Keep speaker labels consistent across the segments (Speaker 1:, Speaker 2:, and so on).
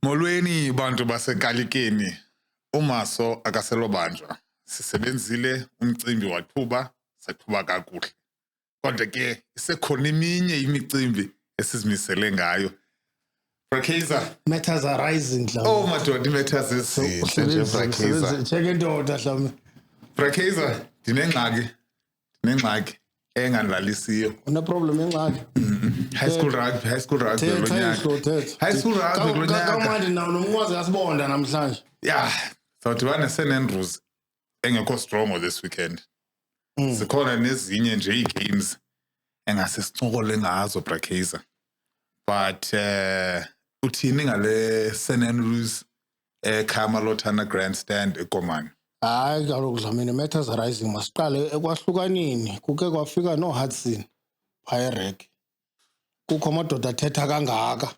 Speaker 1: Molweni bantu basekalikeni. Umaso akaselobanjwa. Sisebenzile umcimbi wathuba, sathuba kakuhle. Kodwa ke isekhona eminye imicimbi esizimisele ngayo. Brakeza.
Speaker 2: Matters are rising, Dlami.
Speaker 1: Oh madoda, matters izinhle nje Brakeza.
Speaker 2: Check indoda, Dlami.
Speaker 1: Brakeza, dinengxaki engandlalisiyo.
Speaker 2: Una problem engxaki.
Speaker 1: High school rugby lo nyaka. High school rugby lo nyaka.
Speaker 2: Kamandi nawo nomnqwazi asibonda namhlanje.
Speaker 1: Yeah, sawudibana St Andrews engekho strong this weekend. Sikhona nezinye nje igames engase sincokole ngazo Brakeza. But uthini ngale St Andrews Kamalotana Grandstand eKomani?
Speaker 2: Hayi kaloku Dlamini, matters are rising. Masiqale ekwahlukanini kuke kwafika no Hudson Pirek. Kukho amadoda athetha kangaka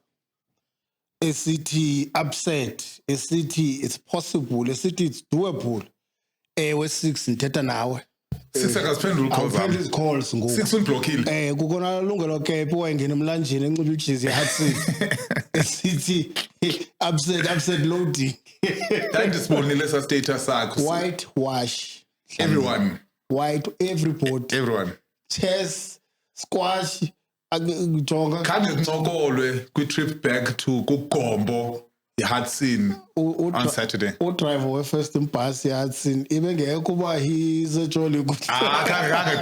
Speaker 2: esithi upset, esithi it's possible, esithi it's doable. Ewe 6 nithetha nawe.
Speaker 1: Sisakasiphendula
Speaker 2: calls ngoku.
Speaker 1: 6 unblockile.
Speaker 2: Kukona lungelo kepe wayengena emlanjeni enxiba ijizi eHudson. Esithi upset loading.
Speaker 1: Ndandisibonile sa status sakho.
Speaker 2: Whitewash.
Speaker 1: Everyone.
Speaker 2: Everybody. Chess, squash, jonga.
Speaker 1: Khange kuncokolwe kwi-trip back to kuGombo eHudson on Saturday.
Speaker 2: Driver we-first bus eHudson ibengekho uba he's a jolly good
Speaker 1: khange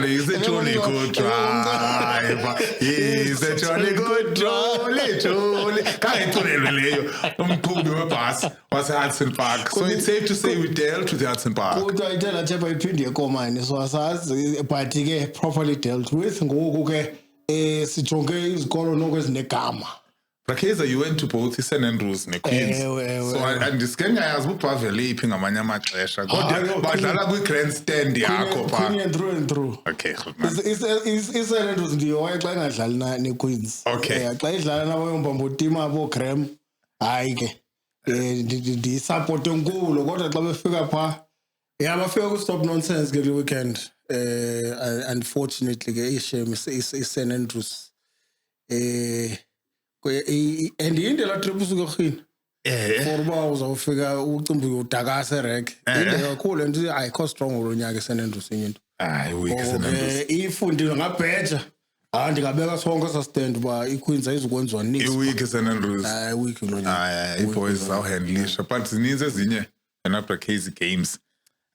Speaker 1: he's a jolly good driver. He's a jolly good jolly. Khange leyo umqhubi webhasi wase-Hudson Park. So it's safe to say we dealt with the Hudson Park.
Speaker 2: Kodwa itela thepha iphinde eKomani so asazi but ke properly dealt with ngoku ke sijonge izikolo noko ezinegama.
Speaker 1: Brakeza, you went to both St Andrews neQueens. So andisike ngayazi uBavele iphi ngamanye amaxesha. Kodwa badlala kwi-grandstand yakho pha.
Speaker 2: Queen and through.
Speaker 1: Okay,
Speaker 2: St Andrews ndiyo xa engadlali neQueens.
Speaker 1: Okay.
Speaker 2: Xa idlala nabo mbambo team abo Graham. Hayi ke. Ndisupport enkulu kodwa xa befika pha bafika ku stop nonsense ke weekend. Unfortunately ke ishame St Andrews. And indlela trip usuke khini for uba uzawufika ucimbi udakasa erek inde kakhulu and ayikho strong lo nyaka St Andrews into
Speaker 1: hayi week St Andrews
Speaker 2: ifundile ngabheja ndingabeka sonke sa stand uba iQueens ayizukwenziwa nix
Speaker 1: iweek St Andrews
Speaker 2: week lo nyaka
Speaker 1: iboys awuhandlisha but zininzi ezinye Brakeza games.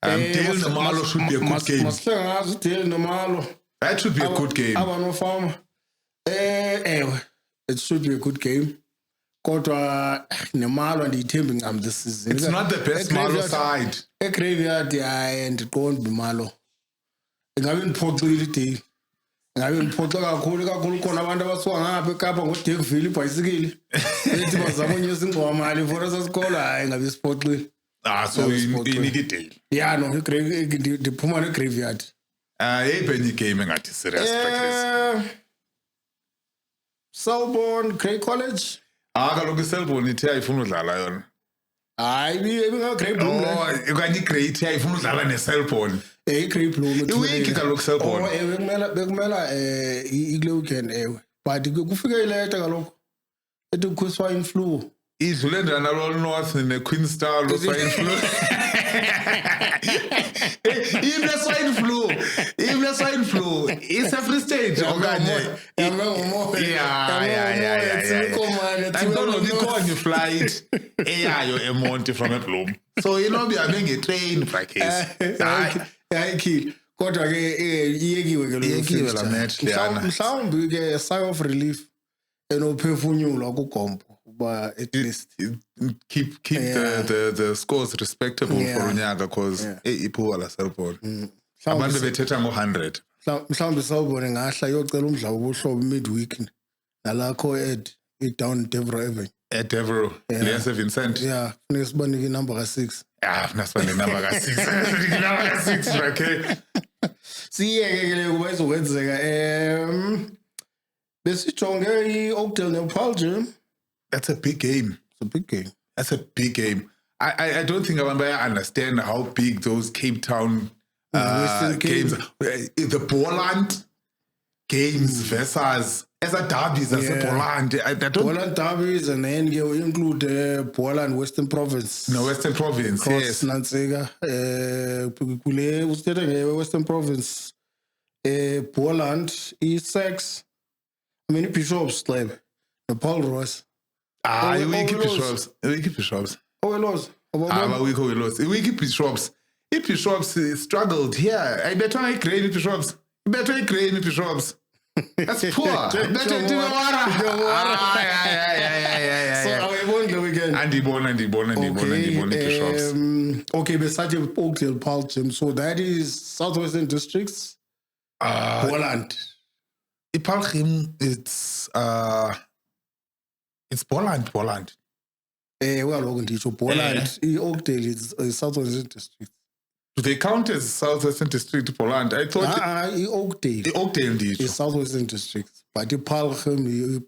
Speaker 1: Dale Nomalo should be a good game.
Speaker 2: Masihlengazi Dale Nomalo,
Speaker 1: that should be a good game.
Speaker 2: Abanofama ewe it should be a good game. Kodwa nemalo ndiyithembi ngam this season.
Speaker 1: It's not the best Malo side.
Speaker 2: Graveyard ndiqonda imalo. Ingabe ndiphoxile idale. Ingabe ndiphoxe kakhulu khona abantu abasuka ngapha eKapa ngoDekville ibhayisikili. Ethi bazama unyusa ingxowamali for esesikolo ingabe siphoxile.
Speaker 1: So inika idale.
Speaker 2: Yeah, no, ndiphuma neGraveyard.
Speaker 1: Yeyiphi game engathi serious Brakeza?
Speaker 2: Selborne Grey College.
Speaker 1: Kaloku iSelborne ithe ayifuna udlala yona.
Speaker 2: Hayi Grey Bloom le.
Speaker 1: Okanye iGrey ithe ayifuna udlala neSelborne.
Speaker 2: iGrey Bloom
Speaker 1: iwiki kaloku Selborne.
Speaker 2: bekumela ikule weekend ewe. But kufike ileta kaloku ethi ku-swine flu.
Speaker 1: Idlule njani nalo North neQueenstown lo swine flu. Even swine flu. It's a free stage okanye. Ikhona flight eyayo eMonti from eBloem. So bihambe ngetrain Brakeza.
Speaker 2: Hayi kodwa ke iyekiwe ke lo.
Speaker 1: Iyekiwe la match leyana.
Speaker 2: Mhlawumbi ke sigh of relief enophefumulwa kuGombo. But at least
Speaker 1: keep the scores respectable for unyaka because iphula la Selborne. Abantu bethetha ngo100.
Speaker 2: Mhlawumbe sawubona ngahla yocela umdlalo wobuhlobo midweek nalakho down Devereux Avenue.
Speaker 1: Devereux. Lesa Vincent.
Speaker 2: Yeah, funeka sibanike inamba ka6.
Speaker 1: Funeka sibanike inamba ka6. Inamba ka6 okay.
Speaker 2: Siyeke kuba izokwenzeka besijonge iOakdale nePaarl.
Speaker 1: That's a big game.
Speaker 2: It's a big game.
Speaker 1: That's a big game. I don't think abantu understand how big those Cape Town games, the Boland games versus as a derby zasePoland. I don't
Speaker 2: Poland derbies, and then you include Poland Western Province.
Speaker 1: know Western Province.
Speaker 2: Cross
Speaker 1: Yes.
Speaker 2: Nansega, Western Province, Poland, Essex, I mean, Bishops, like the Paul Ross.
Speaker 1: Wiki Bishops. Wiki Bishops.
Speaker 2: Oh, it was.
Speaker 1: We lost. Wiki Bishops. If Bishops struggled here, I better not create Bishops. Better create Bishops. That's poor. Better do
Speaker 2: So I won the weekend.
Speaker 1: Andy Bon, Bishops.
Speaker 2: Okay, beside Oakdale Palchim, so that is Southwestern Districts, Poland.
Speaker 1: Ipalchim, it's Poland.
Speaker 2: Well, Poland, Oakdale is Southwestern District.
Speaker 1: Do they count as Southwestern District Poland? I thought
Speaker 2: Oakdale.
Speaker 1: Oakdale indeed.
Speaker 2: Is Southwestern District, but Palchim is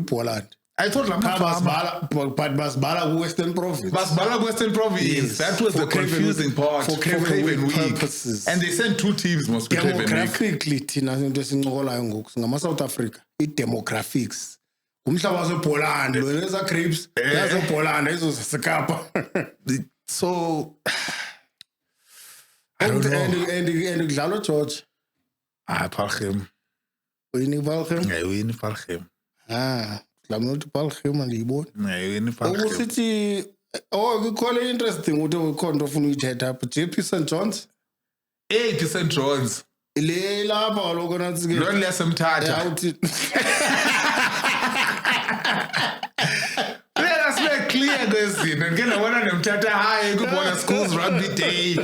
Speaker 2: Poland.
Speaker 1: I thought
Speaker 2: But Basbala Western Province.
Speaker 1: Basbala Western Province.
Speaker 2: Yes.
Speaker 1: That was the confusing part
Speaker 2: for Craven Week purposes.
Speaker 1: And they sent 2 teams must be Craven Week.
Speaker 2: Demographically, thina into esinqokolayo ngoku ngama-South Africa, i-demographics. Umhlaba wasePoland, lo leza grapes, yasePoland, ezo zaseKapa.
Speaker 1: So I don't know.
Speaker 2: And kudlalwa George.
Speaker 1: Palchim.
Speaker 2: Uyini Palchim?
Speaker 1: Ngayini Palchim.
Speaker 2: Dlala ukuthi Palchim andiyiboni.
Speaker 1: Ngayini Palchim.
Speaker 2: Ukusithi kukhona interesting ukuthi ukhona ofuna uyithetha apha JP St John's.
Speaker 1: 8 St John's.
Speaker 2: Le lapha kaloku nansi ke.
Speaker 1: Lo lesemthatha.
Speaker 2: Awuthi
Speaker 1: clear kwezinto ngeke ndabona nemthatha hayi kubona schools rugby day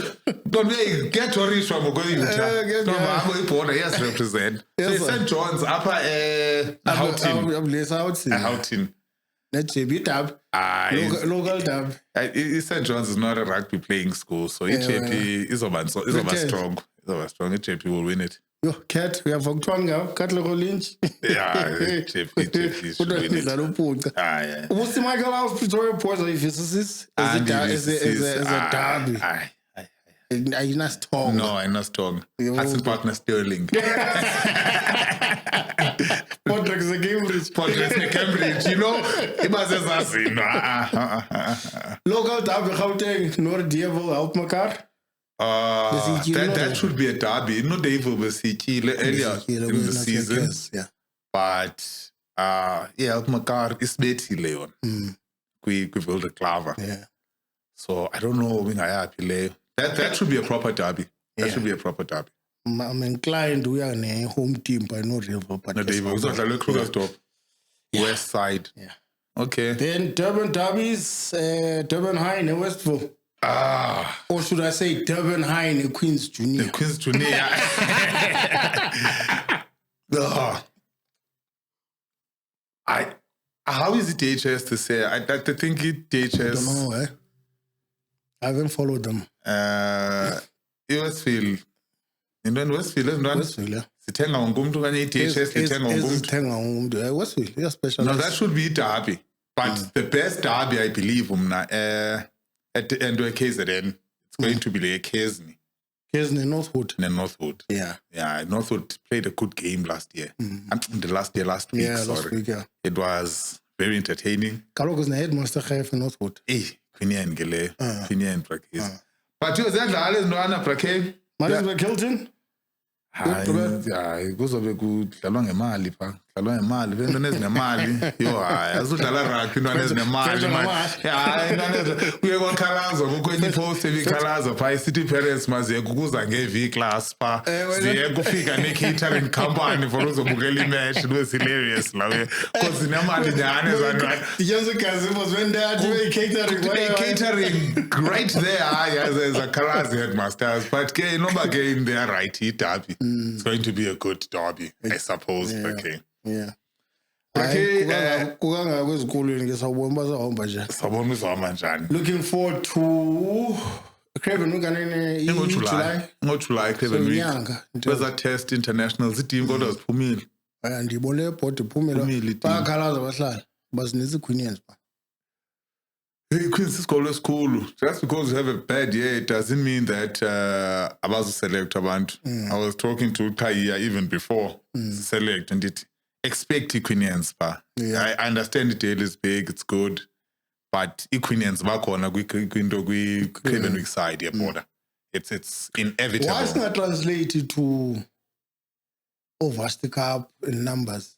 Speaker 1: don't they get to reach from ngoyutha no mama ibhola yes represent so St John's apha Houghton
Speaker 2: JB Dab local Dab
Speaker 1: St John's is not a rugby playing school so JP izoba strong JP will win it.
Speaker 2: Yo, Cat, we have Okutwanga, Cat Lego Lynch.
Speaker 1: Yeah, JP should win it. Yeah.
Speaker 2: What's the Michael House Pretoria Port of Emphasis? Is a derby. I'm not strong.
Speaker 1: No, I'm not strong. Hudson Partner Sterling.
Speaker 2: Podrex
Speaker 1: Cambridge. You know, it was assassin.
Speaker 2: Local derby, Gauteng, Noord Devil, help mekaar.
Speaker 1: That should be a derby. No Devil Besikile earlier in the season.
Speaker 2: Yeah.
Speaker 1: But mekaar is Betty Leon. We build a claver.
Speaker 2: Yeah.
Speaker 1: So I don't know when I happy Leo. That should be a proper derby. That should be a proper derby.
Speaker 2: I'm inclined we are a home team by no river, but
Speaker 1: no Devil. It's like Krugersdorp. West side.
Speaker 2: Yeah.
Speaker 1: Okay.
Speaker 2: Then Durban derbies, Durban High in Westville. Or should I say Durban High in the Queen's Junior?
Speaker 1: The Queen's Junior. How is it DHS to say? I think it DHS.
Speaker 2: I don't know, I haven't followed them.
Speaker 1: Westfield. In Westfield, isn't it?
Speaker 2: Westfield, yeah.
Speaker 1: Sithenga ngumntu kanye DHS lithenga ngumntu.
Speaker 2: Westfield, yeah, special.
Speaker 1: No, that should be derby. But the best derby, I believe, at the end of KZN, it's going to be like Kesney.
Speaker 2: Kesney, Northwood.
Speaker 1: Northwood.
Speaker 2: Yeah.
Speaker 1: Yeah, Northwood played a good game last year. Last week,
Speaker 2: yeah,
Speaker 1: sorry.
Speaker 2: Last week, yeah.
Speaker 1: It was very entertaining.
Speaker 2: Kaloku is the headmaster for Northwood.
Speaker 1: Queenia and Gele, Queenia and Brakes. But you said that is no Anna Brake.
Speaker 2: Marisburg Hilton?
Speaker 1: Hayi kuzobe kudlalwa ngemali pha kudlalwa ngemali into ezinemali yo hayi azudlala rugby into ezinemali hayi into kuye kwakhalaza kukwenye post ebikhalaza pha City Parents maziye kukuza nge-V class pha ziye kufika ne-catering company for uzobukela imatch it was hilarious lawe because zinemali nyane catering right there as a Khalazi headmasters but ke noba ke in their right derby. It's going to be a good derby, I suppose.
Speaker 2: Yeah.
Speaker 1: Okay.
Speaker 2: Yeah.
Speaker 1: Okay.
Speaker 2: Looking forward to Craven Week in
Speaker 1: July. Craven Week. Was that test international? Zidinga kodwa ziphumile.
Speaker 2: Ndibone ebhodi iphumile. Bayakhalaza abahlali. Bazinisa iQueens ba.
Speaker 1: Queens isikolo esikhulu. Just because you have a bad year, it doesn't mean that abazoselect abantu. I was talking to Kaya even before select and expect Equinians, pa.
Speaker 2: Yeah.
Speaker 1: I understand the tail is big, it's good, but Equinians bakhona Craven Week side, yeah, border. It's inevitable.
Speaker 2: Why is not translated to Varsity Cup in numbers?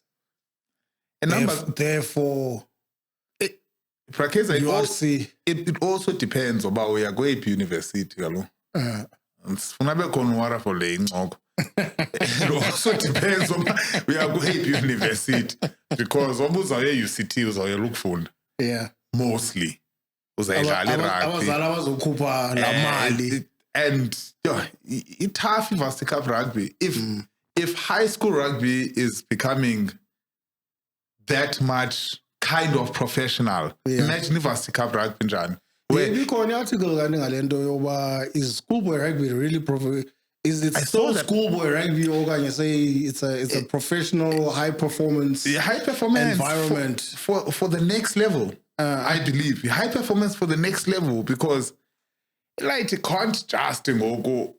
Speaker 1: And numbers,
Speaker 2: Therefore,
Speaker 1: Prakeza,
Speaker 2: it
Speaker 1: also depends about where you are going to university. It also depends on where you are going to university. Because almost where you sit, you look for.
Speaker 2: Yeah.
Speaker 1: Mostly. And it's tough in Varsity Cup rugby. If high school rugby is becoming that much kind of professional, imagine if Varsity Cup rugby, John.
Speaker 2: Is schoolboy rugby really Is it still schoolboy rugby, or can you say it's a professional high performance environment
Speaker 1: for the next level? I believe high performance for the next level, because like you can't just go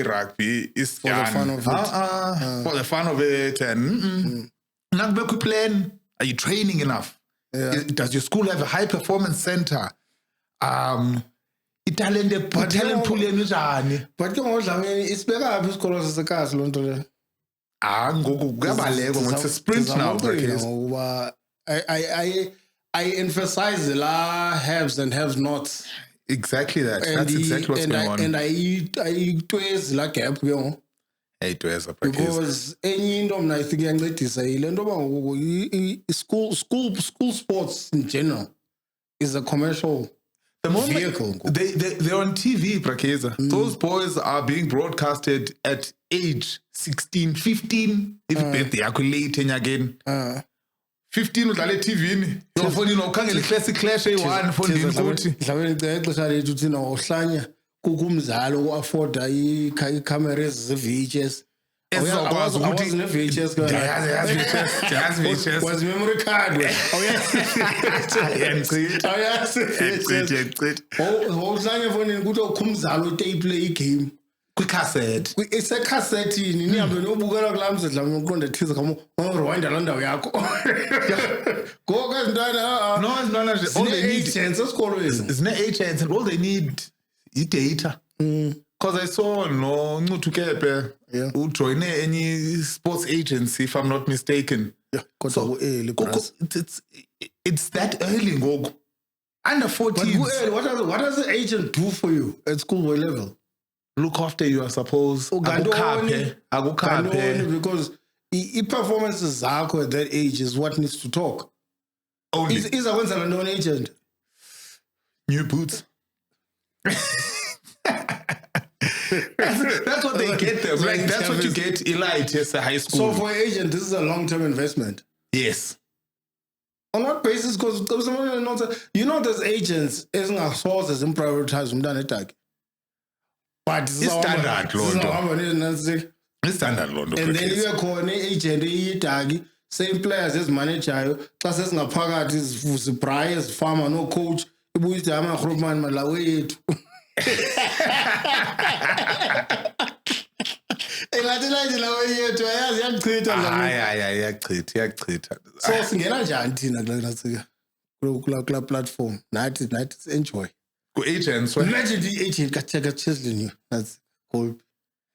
Speaker 1: rugby is
Speaker 2: for the fun of it.
Speaker 1: For the fun of it, and not plan. Are you training enough?
Speaker 2: Yeah.
Speaker 1: Does your school have a high performance center? Talent pool enjani?
Speaker 2: But it's better if school is a cast, Lonto.
Speaker 1: It's a sprint now.
Speaker 2: I emphasize the haves and have nots.
Speaker 1: Exactly that. That's exactly what's going on.
Speaker 2: And I eat twice like gap, because any I think I'm going to say, school sports in general is a commercial vehicle.
Speaker 1: They're on TV, Prakeza. Those boys are being broadcasted at age 16, 15. If birthday, I could late again. 15 udlale TV your phone ukhangela clash eyi1 phone ukuthi
Speaker 2: mhlawumbe ixesha lethu thina ohlanya kukumzalo uafford icameras ze-VHS
Speaker 1: ezokwazi ukuthi
Speaker 2: ne-VHS
Speaker 1: VHS
Speaker 2: was memory card awuhlanya efonini ukuthi ukhumzalo utape play igame
Speaker 1: kwicassette
Speaker 2: isekhasethi nihambe nobukela kulaa msedlana nokuqonda thize kamo rewinda laa ndawo yakho ngoku ezintwana
Speaker 1: all they need
Speaker 2: agents esikolweni
Speaker 1: zine-agents and all they need i-data because I saw Ncuthu Kepe ujoyine any sports agency, if I'm not mistaken.
Speaker 2: So
Speaker 1: it's that early ngoku. Under 14s.
Speaker 2: What does the agent do for you at schoolboy level?
Speaker 1: Look after you, I suppose. Akukhaphe.
Speaker 2: Because i-performances zakho at that age is what needs to talk.
Speaker 1: Only.
Speaker 2: Izakwenza ntoni agent?
Speaker 1: New boots. That's what they get them. Like that's what you get elite as a high school.
Speaker 2: So for an agent, this is a long-term investment.
Speaker 1: Yes.
Speaker 2: On what basis? Because there's agents ezingasoze zimprioritize umntana etaki. But
Speaker 1: it's standard, London. It's standard, London.
Speaker 2: And then you are an agent etaki, same players as manager, classes ngaphakathi zibrayi ezifama no coach, ibuyise amagrupman malawethu. So singena njani thina kula platform nathi enjoy
Speaker 1: ku-agents
Speaker 2: imagine the agent katheka Cheslin that's cool.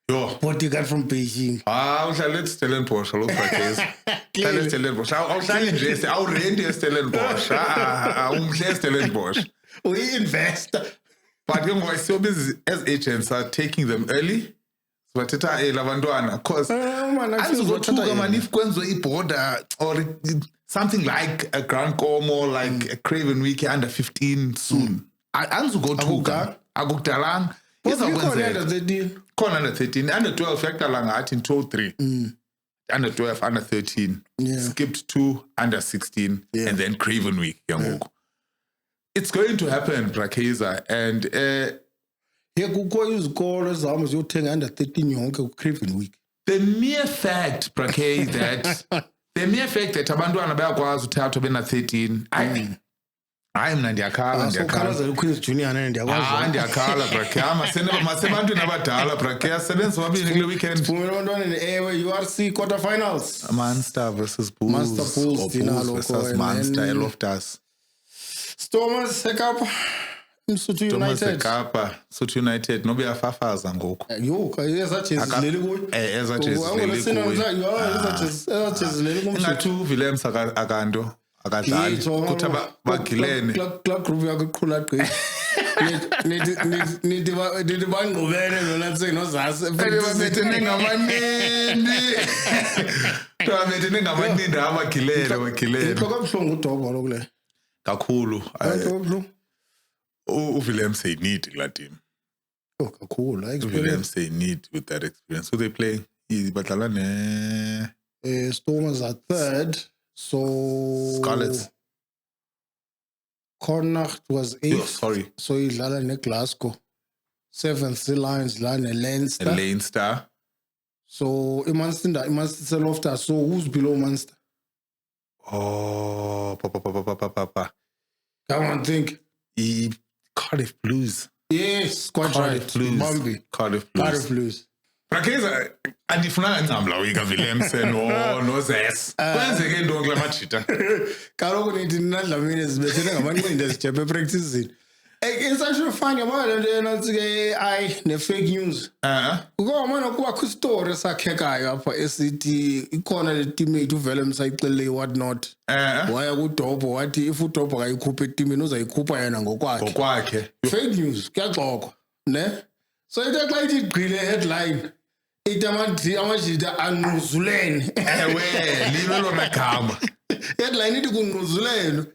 Speaker 1: Yo,
Speaker 2: what you got from Beijing?
Speaker 1: Uhlala eStellenbosch lokubhakeza. Uhlala eStellenbosch. Awuhlali nje awurendi eStellenbosch. Umhle eStellenbosch.
Speaker 2: Uyi-investor.
Speaker 1: But ke ngoba so busy as agents are taking them early. Bathetha labantwana because anzokuthuka man if kwenziwe iborder or something like a Grand Como, like a Craven Week under 15 soon. Anzukothuka akudalanga. Khona under 13, under 12 yaqala ngathi until 3. Under 12, under 13. Skipped 2, under 16, and then Craven Week yangoku. It's going to happen, Brakeza, and
Speaker 2: kukho izikolo ezihamba ziyothenga under 13 yonke ku-Craven Week.
Speaker 1: The mere fact, Brakeza, that abantwana bayakwazi uthathwa bena 13, Hayi mina ndiyakhala
Speaker 2: So khalazela uQueens Junior nene ndiyakwazi.
Speaker 1: Ndiyakhala Brakea masebantwini abadala Brakea sebenza wabini kule weekend.
Speaker 2: Phumela abantwana ewe URC quarterfinals.
Speaker 1: Munster versus Bulls.
Speaker 2: Munster Bulls
Speaker 1: or
Speaker 2: thina
Speaker 1: Bulls
Speaker 2: lokho,
Speaker 1: versus
Speaker 2: and
Speaker 1: Munster
Speaker 2: then-
Speaker 1: eLoftus.
Speaker 2: Stormers eKapa. Msuthu
Speaker 1: Thomas
Speaker 2: United.
Speaker 1: eKapa, Sotho United nobe yafafaza ngoku.
Speaker 2: Yo, eza jezi zileli kuyo.
Speaker 1: Eza jezi zileli kuyo.
Speaker 2: Eza jezi zileli kumsuthu.
Speaker 1: Ingathi uWillems akanto akadlali. Kuthi bagilene.
Speaker 2: Club group yakho iqhula gqi. Nithi bangqubene lona senozase.
Speaker 1: Babethi ningamanini. Babethi ningamanini abagilene.
Speaker 2: Inhloko ebuhlungu uDobo lokule.
Speaker 1: Kakhulu.
Speaker 2: Inhloko ebuhlungu.
Speaker 1: uWillems they need kula team.
Speaker 2: Oh, kakhulu.
Speaker 1: Williams they need with that experience. So they play badlala ne
Speaker 2: Stormers are third. So
Speaker 1: Scarlets.
Speaker 2: Connacht was eighth.
Speaker 1: Oh, sorry.
Speaker 2: So idlala neGlasgow. Seventh Lions la neLeinster.
Speaker 1: Leinster.
Speaker 2: So Munster Loftus. So who's below Munster?
Speaker 1: Oh, papa.
Speaker 2: Come on, think.
Speaker 1: Cardiff Blues.
Speaker 2: Yes, quite
Speaker 1: Cardiff
Speaker 2: right.
Speaker 1: Blues.
Speaker 2: Bambi.
Speaker 1: Cardiff
Speaker 2: Cardiff
Speaker 1: Blues.
Speaker 2: Blues.
Speaker 1: Brakeza andifuna ncamla uyika Williams no Zes. Kwenzeke into kula majita.
Speaker 2: Kaloku nithi ninadlamini zibethele ngamanqindi ezijebe epracticing. Isasho fani yabona lento enansi ke ne-fake news. Ukubona kuba story sakhekayo apha esithi ikhona le teammate uVillems ayixelele what not. Waya kuDobo wathi if uDobo akayikhupha etimini uzayikhupha yena ngokwakhe. Fake news kuyaxoxwa, ne? So into xa ithi igqile headline amajita anquzulene.
Speaker 1: Lilo lona gama.
Speaker 2: Headline ithi kunquzulene.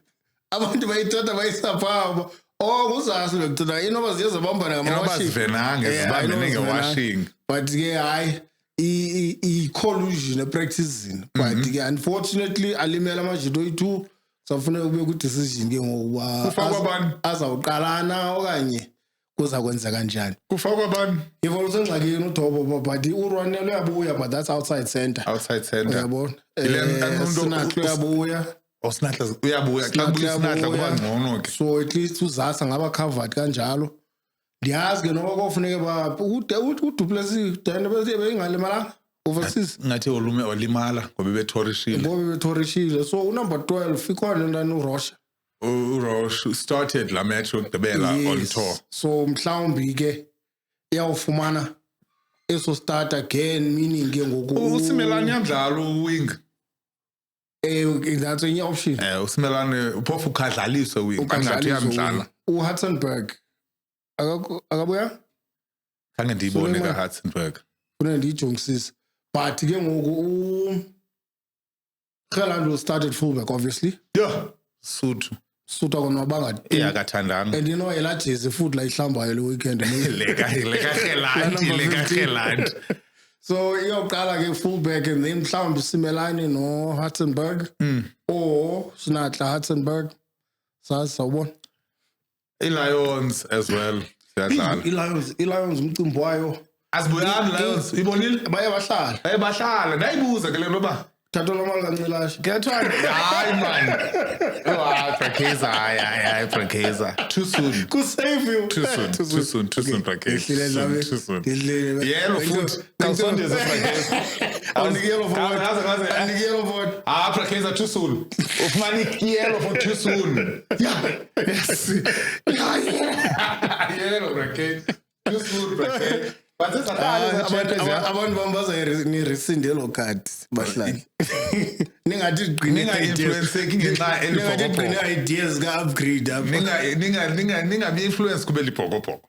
Speaker 2: Abantu bayithatha bayisapha. Nguzasi bekuthola inoba ziyeza bambana ngamawashing.
Speaker 1: Venange zibambene ngewashing.
Speaker 2: But ke hayi i-collusion epracticing. But ke unfortunately alimela amajito oyi2 safuneka kube ku decision ke ngokuba
Speaker 1: Kufakwa bani?
Speaker 2: Azawuqalana okanye kuza kwenza kanjani.
Speaker 1: Kufakwa bani?
Speaker 2: Yebo usengxakini uDobo but uRonel uyabuya but that's outside center. Uyabona? Sinatlo uyabuya.
Speaker 1: Osnatla uyabuya xa kulisnatla kuba ngcono ke.
Speaker 2: So at least uzasa ngaba covered kanjalo. Ndiyazi ke noba kofuneke uDuplessis then bese bengalimala overseas.
Speaker 1: Ngathi olume olimala ngoba bethorishile.
Speaker 2: So number 12 ikhona lentana uRosh.
Speaker 1: uRosh started la match yokugqibela on tour.
Speaker 2: So mhlawumbi ke iyawufumana eso start again meaning ke ngoku
Speaker 1: uSimelane yamdlala uwing.
Speaker 2: That's an option.
Speaker 1: uSimelane uphofu ukadlaliswe wing kangathi yamdlala.
Speaker 2: uHatzenberg akabuya
Speaker 1: Khange ndiyibone kaHatzenberg.
Speaker 2: Kuna ndiyijongisisa. But ke ngoku Gerland started fullback obviously.
Speaker 1: Yeah, Suthu
Speaker 2: kona banga.
Speaker 1: akathandanga.
Speaker 2: And you know elajezi futhi la ihlambayo le weekend.
Speaker 1: Leka Gerland.
Speaker 2: So iyoqala ke fullback and then mhlawumbe Simelane no Hatzenberg or Sinatla Hatzenberg. Sawubona.
Speaker 1: iLions as well siyadlala.
Speaker 2: iLions umcimbi wayo.
Speaker 1: Asibuyani Lions ibonile
Speaker 2: bayabahlala
Speaker 1: ndayibuza ke le nto ba
Speaker 2: thatha lamali kancilashe
Speaker 1: Ngiyathola hayi man. Brakeza hayi Brakeza too soon.
Speaker 2: Kusave you.
Speaker 1: Too soon Brakeza. Too soon. Yellow foot.
Speaker 2: Kansondeze Brakeza. Awunikelo for.
Speaker 1: Brakeza too soon. Ufumana yellow for too soon. Yes. Yellow Brakeza. Too soon Brakeza.
Speaker 2: Abantu bambaza ngirisindelo card bahlali. Ningathi gqine
Speaker 1: influence ngenxa
Speaker 2: elibhokobhoko. Ideas ka upgrade up.
Speaker 1: Ninga be influence kube libhokobhoko.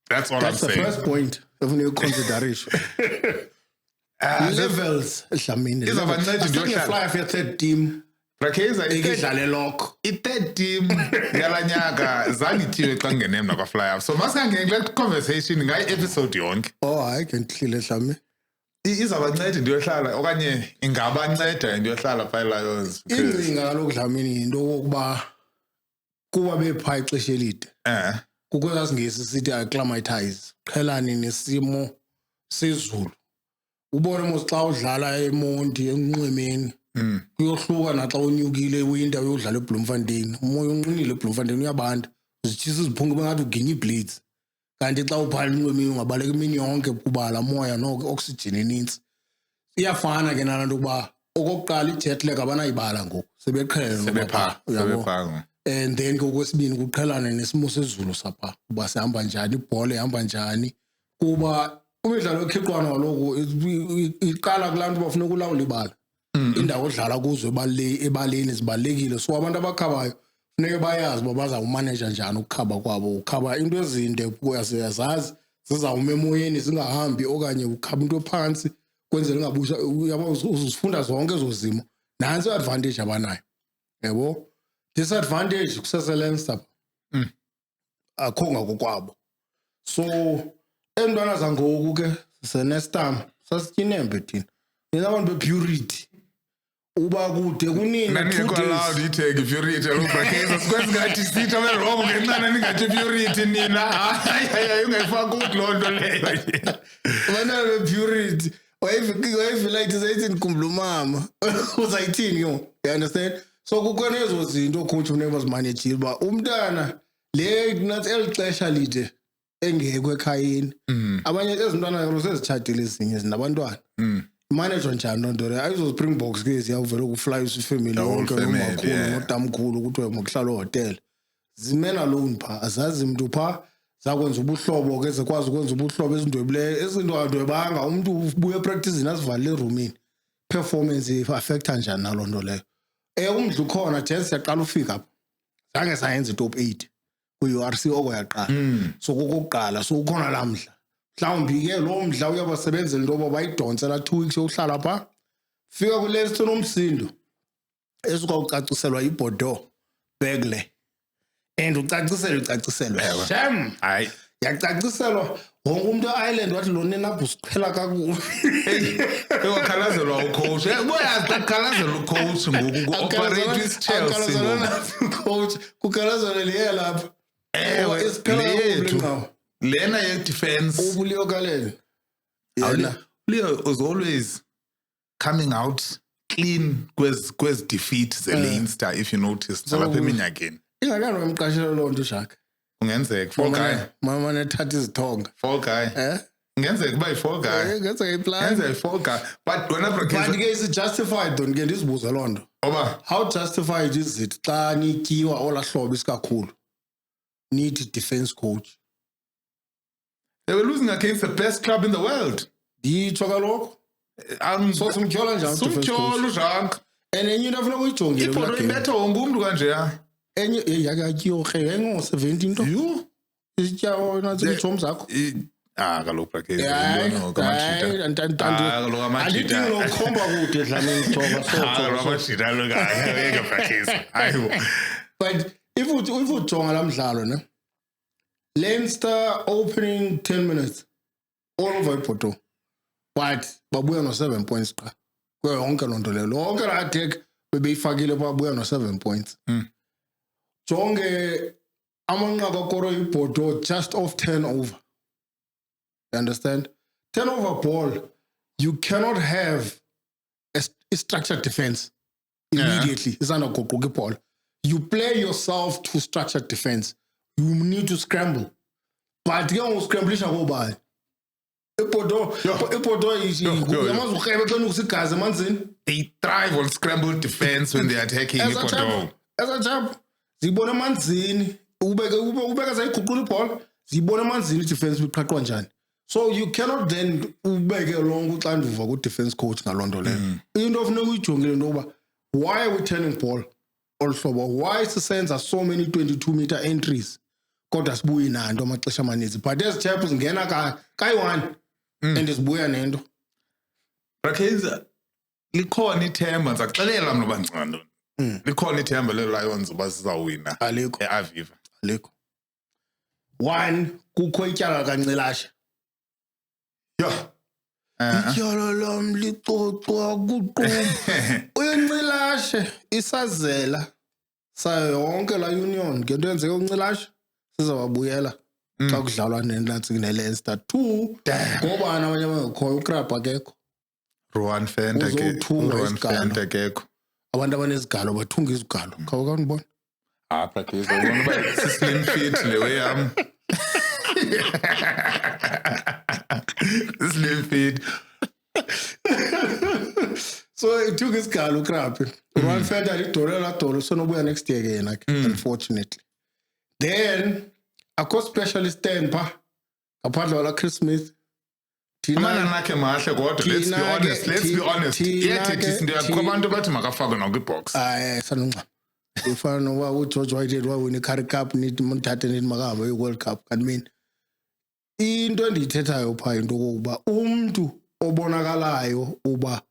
Speaker 1: That's all I'm saying.
Speaker 2: That's the first point of consideration. Levels Dlamini.
Speaker 1: Izabanceda
Speaker 2: ndiyohlala. Fly for third team.
Speaker 1: Brakeza
Speaker 2: idlale lock.
Speaker 1: I-third team yalanyaka zalithiwe xa ngene mna kwaFly Up. So masingangeni kule conversation ngayi episode yonke.
Speaker 2: Hayi ke ndihlile Dlamini.
Speaker 1: Izabanceda ndiyohlala okanye ingabanceda ndiyohlala pha eLions.
Speaker 2: Incinga kaloku Dlamini into kokuba kuba bepha ixesha elide. Kukho sasingesi sithi acclimatize. Qhelani nesimo sezulu. Ubone mos xa udlala eMonti enqwemeni kuyohluka naxa unyukile ewinter uyodlala eBloemfontein umoya unqinile eBloemfontein uyabanda uzithisa iziphunga bengathi uginya iblades kanti xa uphala inqwemini ungabaleka imini yonke kuba la moya noko oxygen eninzi iyafana ke nalanto kuba okokuqala ijet lag abanayibala ngoku
Speaker 1: sebepha
Speaker 2: and then okwesibini kuqhelane nesimo sezulu sapha kuba sihamba njani ibhola ihamba njani kuba umidlalo wekhiqwana kaloku iqala kulantu bafuna ukulawula ibala indawo odlala kuzo ebaleni zibalekile so abantu abakhabayo funeke bayazi uba bazawumaneja njani ukukhaba kwabo ukhaba into ezinde kuyazazi zizawuma emoyeni zingahambi okanye ukhaba into phansi kwenzela ingabusha uzifunda zonke ezo zimo nansi advantage abanayo yabo disadvantage kuseselenza akho ngakokwabo so entwana zangoku ke senestam sasityinembe thina ninabantu bepurity uba kude kunina 2 days
Speaker 1: iteke purity lokubakeza sikwenza ngathi sitha wrong ngenxana ningathi purity nina hayi ungayifaka ukuthi lonto leyo
Speaker 2: bana bepurity wayivela ithi sayithi nikhumbula umama uzayithini yo you understand so kukhona ezo zinto coach uneke bazimanage ba umntana le nathi elixesha lide engekho ekhayeni abanye ezintwana zabo sezitshadile ezinye zinabantwana manager njani lonto le ayizo Springboks ke ziyavela ukufly ifamily yonke umakhulu notamkhulu ukuthi uyokuhlala ehotel zimen alone pha azazi umuntu pha zakwenza ubuhlobo ke zekwazi ukwenza ubuhlobo ezindwebile ezinto adwebanga umuntu ubuye practice asivalele eroomini performance affecta njani nalonto leyo umdlu khona just siyaqala ufika apha zange sayenza top 8 ku-URC okwayaqala so kokuqala so ukhona lamhla mhlawumbi ke lo mdla uyabasebenzela into bayidonsela 2 weeks yokuhlala pha fika kulesi nomsindo esukawucaciselwa iBordeaux Begle and ucaciselwe shem
Speaker 1: hayi
Speaker 2: yacaciselwa wonke umuntu eIreland wathi lo nina usiqhela kakubi
Speaker 1: ewakhalazelwa ucoach uyazi xakhalazelwa ucoach ngoku operate Chelsea
Speaker 2: coach kukhalazelwa le lapha
Speaker 1: isiqhela lena ye defense
Speaker 2: ubuliyo kaleni
Speaker 1: Leo was always coming out clean kwez defeat ze Leinster if you noticed lapha eminyakeni
Speaker 2: ingakani wemqashelo lonto shaka
Speaker 1: ungenzeka for guy
Speaker 2: mama nethatha izithonga
Speaker 1: for guy ngenzeka kuba i4 guy
Speaker 2: ngenzeka iplan
Speaker 1: ngenzeka i4 guy but wena
Speaker 2: but ke is justified don't ke ndizibuza lonto
Speaker 1: oba
Speaker 2: how justified is it xa nityiwa olahlobo isikakhulu need defense coach
Speaker 1: they were losing against the best club in the world
Speaker 2: nditsho kaloku so simtyhola njani
Speaker 1: simtyhola uJank
Speaker 2: enye into afuna ukuyijongile
Speaker 1: ibhola ibetha wonke umuntu kanje ya
Speaker 2: enye yakatyiyo engo 17 into
Speaker 1: you
Speaker 2: isityawo nathi iitshomi zakho
Speaker 1: kaloku prakezi no kaloku amajita
Speaker 2: lokhomba kude dlamini thoba
Speaker 1: kaloku amajita lo ngeke prakezi hayibo
Speaker 2: but if ujonga lamdlalo ne Leinster opening 10 minutes all over iPorto but babuya no 7 points qha kuyo yonke lonto le lonke la attack bebeyifakile babuya no 7 points jonge amanqaba koro iPorto just off turnover you understand turnover ball you cannot have a structured defense immediately isanagoquka ibhola you play yourself to structured defense you need to scramble but ke uscramblisha ngobani iPorto yamazi ukhebe xa ukusigaza emanzini
Speaker 1: they thrive on scrambled defense when they are attacking iPorto
Speaker 2: as a chap zibona emanzini ubeka sayiguqula ibhola zibona emanzini defense biqhaqwa njani so you cannot then ubeke lonke uxanduva ku defense coach ngalonto leyo into ofuneka uyijongile ndoba why are we turning ball olhlobo why sisenza so many 22-meter entries kodwa sibuye nanto amaxesha amaninzi but ezi chaps zingena kayi-1 and sibuya nento
Speaker 1: Rakeza likhona ithemba ngizakuxelela mna bancane likhona ithemba le-Lions bazizawina e-Aviva
Speaker 2: alikho 1 kukho ityala kaNcilashe ityala lam licocwa kuqumbu uNcilashe isazela sayo yonke la union ngento yenzeke uNcilashe sizawabuyela xa kudlalwa neNantsi neLeinster 2 ngoba abanye abangekhoyo uKrab akekho
Speaker 1: Ruan Fent
Speaker 2: Uzothunga
Speaker 1: Ruan
Speaker 2: isigalo.
Speaker 1: Fent akekho.
Speaker 2: Abantu abanezigalo bathunga izigalo khawukanibona
Speaker 1: Prakeza ubona uba sislim fit le way yam. Slim fit.
Speaker 2: so ithunga isigalo ukraphi Ruan Fent alidolo dolo sonobuya next year ke yena ke unfortunately then akho specialist ten pha ngaphandle kwala Chris Smith
Speaker 1: Amana nakhe mahle kodwa let's be honest. Yethi sinto abantu bathi makafake nokwibox.
Speaker 2: Sanunca ufana noba uGeorge Whitehead wawina iCurrie Cup nithi mthathe nithi makahamba eWorld Cup kanti mina into endiyithethayo pha into kokuba umuntu obonakalayo uba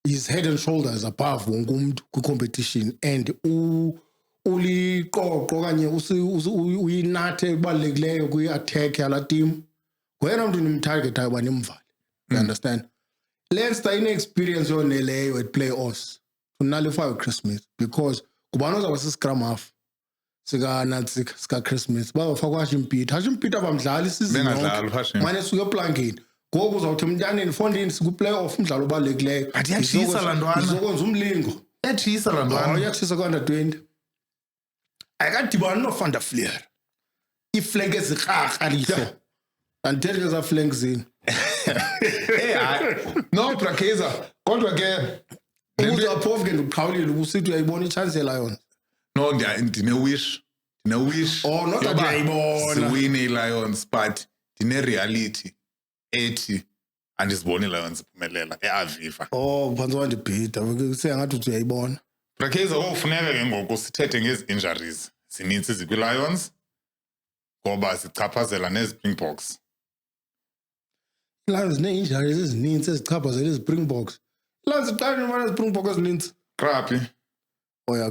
Speaker 2: is head and shoulders above wonke umuntu kwi-competition and uliqoqo okanye uyinathe ebalulekileyo kwi-attack yala team wena mntu nimtargetayo uba nimvale you understand Leinster ine-experience yoneleyo at playoffs to nullify Chris Smith because kubani ozawuba si-scrum half sika-Nantsika sika-Chris Smith bazofakwa Hashim Peter abamdlali isizini yonke mane esuke eplankeni ngoku uzawuthi emntaneni fondini sikwi-playoff umdlalo obalulekileyo
Speaker 1: yatshisa laa ntwana
Speaker 2: izokwenza umlingo
Speaker 1: yatshisa laa ntwana
Speaker 2: yatshisa kwa-under 20 ayikadibani no-Van der Flier iiflenki ezirharha lihle andithethe ke ezaa flank zini
Speaker 1: no Prakeza kodwa ke
Speaker 2: uzaphofu ke ndikuqhawulile ubusithi uyayibona i-chance ye-Lions
Speaker 1: no ndine-wish
Speaker 2: not that uyayibona
Speaker 1: siwine i-Lions but ndine-reality ethi andiziboni i-Lions iphumelela e-Aviva
Speaker 2: phantsi wandibhida sengathi uthi uyayibona
Speaker 1: Prakeza kofuneka ke ngoku sithethe ngezi injuries zinintsi zikwi-Lions ngoba zichaphazela nezi-Springboks
Speaker 2: Lions nee-injuries ezininzi ezichaphazela ii-Springboks Lions iqala nomana ezi-Springboks ezininzi
Speaker 1: Krapi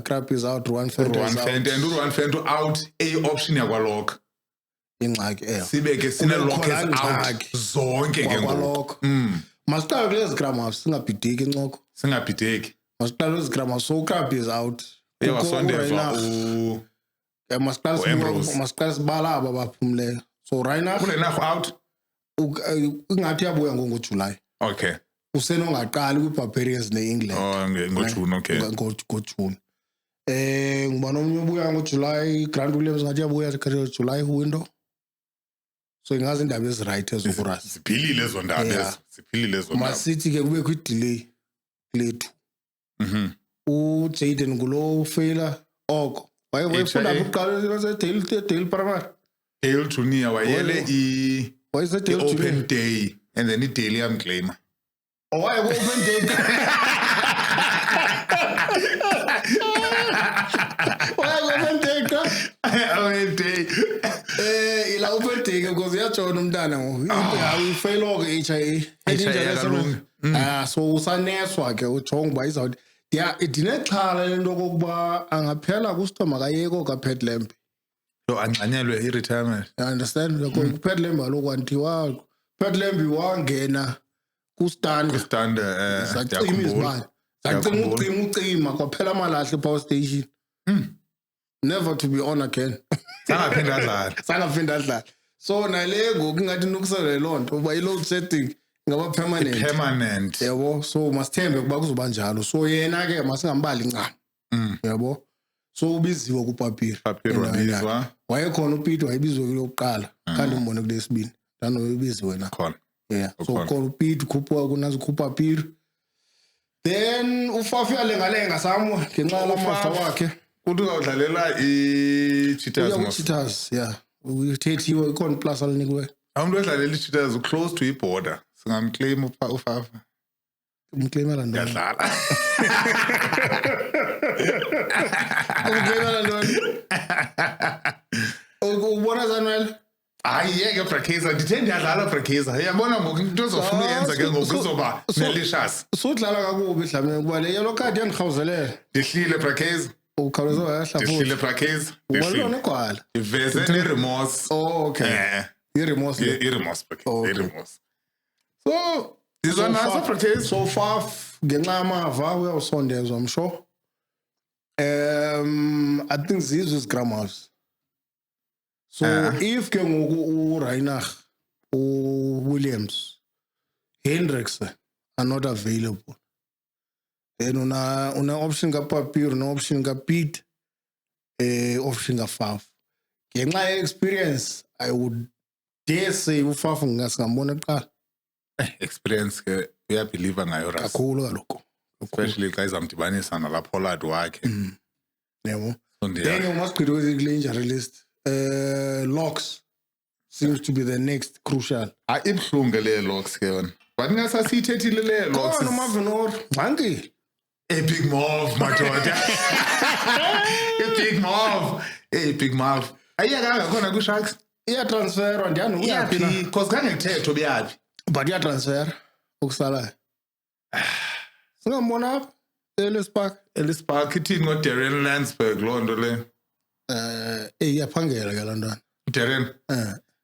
Speaker 2: Krapi is out Ruan Fent
Speaker 1: and uRuan Fent out eyi-option yakwalokho
Speaker 2: ingxaki
Speaker 1: sibe ke sine-lockers out zonke ke ngoku
Speaker 2: masiqale kulezi grammars singabhideki incoko
Speaker 1: singabhideki
Speaker 2: masiqale kulezi grammars so Krapi is out
Speaker 1: wasondezwa
Speaker 2: masiqale sibala aba baphumleyo so Reinach
Speaker 1: out
Speaker 2: ingathi yabuya ngoJuly
Speaker 1: okay
Speaker 2: usenongaqali kwi-Barbarians ne-England
Speaker 1: ngoJune okay
Speaker 2: ngoJune ngubani omnye ubuya ngoJuly Grant Williams ngathi yabuya July window so ingazi indaba ezirayithi ezokurasi
Speaker 1: ziphilile ezo ndaba
Speaker 2: masithi ke kubekho i-delay lethu uJaden ngulo ufeyila oko wayefunda kuqala Dale Primary
Speaker 1: Dale Junior wayele open day and then i-daily yamclaima
Speaker 2: why open day ila open day because uyatshona umntana uyifeyiloko HIA so usaneswa ke ujonga uba izawuthi ndinexhala lento kokuba angaphela kusithiwa makayeko kaPat Lembe
Speaker 1: angxanyelwe i-retirement
Speaker 2: you understand uPat Lembe kaloku kwantiwa Pat Lembe wangena kustand zacima izibane zacima ucima kwaphela amalahle power station never to be on again
Speaker 1: sangaphinda adlala
Speaker 2: so nale ngoku ingathi nukusele loo nto uba i-load setting ngaba permanent yabo so masithembe kuba kuzoba njalo so yena ke masingambali ncam yabo so ubiziwe kupapiri
Speaker 1: wabizwa
Speaker 2: wayekhona uPete wayebizwe kulokuqala kanti umbone kulesibini ubiziwe na
Speaker 1: khona
Speaker 2: so khona uPete kupapiri then uFafu yalengalenga samwe ngenxa yamafa wakhe
Speaker 1: uthi uzawudlalela
Speaker 2: i-Cheetahs uthethiwe ikhona plus alinikwe
Speaker 1: umuntu odlalela i-Cheetahs close to i-border singamclaim uFafu
Speaker 2: umclaimela ntoni
Speaker 1: yadlala
Speaker 2: umclaimela ntoni ubona Zanwele
Speaker 1: yeke Prakeza ndithe ndiyadlala Prakeza yabona ngoku into ezofuna uyenza ke ngoku izoba nelicious
Speaker 2: sudlala kakubi dlamini kuba le yellow card yandirhawuzelela
Speaker 1: ndihlile Prakeza
Speaker 2: ukhawuleza wayahlaphuza
Speaker 1: ndihlile Prakeza
Speaker 2: walona igwala
Speaker 1: iveze ne-remorse
Speaker 2: okay i-remorse
Speaker 1: i-remorse so izanazo Prakeza
Speaker 2: so Faf ngenxa yamava uyawusondezwa I'm sure I think zizwe izigrammars so if ke ngoku uReinach uWilliams Hendricks are not available. Then una option ka papiro, una option ka beat, option ka faf. Ngenxa experience, I would dare say ufaf ngasingambona kuqala.
Speaker 1: Experience ke uyabelieve ngayo Ras.
Speaker 2: Kakhulu kaloku.
Speaker 1: Especially xa izamdibanisa nala Pollard wakhe.
Speaker 2: Yebo.
Speaker 1: Then
Speaker 2: Then you must go to the injury list. Locks seems to be the next crucial.
Speaker 1: ibhlunge le locks ke yona. But ngasasithethile le locks.
Speaker 2: Khona Marvin Orr, manki.
Speaker 1: Big Move madoda. Big Move. Big Move. Ayiyakanga khona ku Sharks.
Speaker 2: Iya transfer andiyani uyaphi na.
Speaker 1: Because khange kuthetho beyaphi.
Speaker 2: But iya transfer ukusalayo. Singambona apha Ellis Park
Speaker 1: ithini ngoDarren Landsberg loo nto le.
Speaker 2: iyaphangela ke laa ntwana.
Speaker 1: Darren.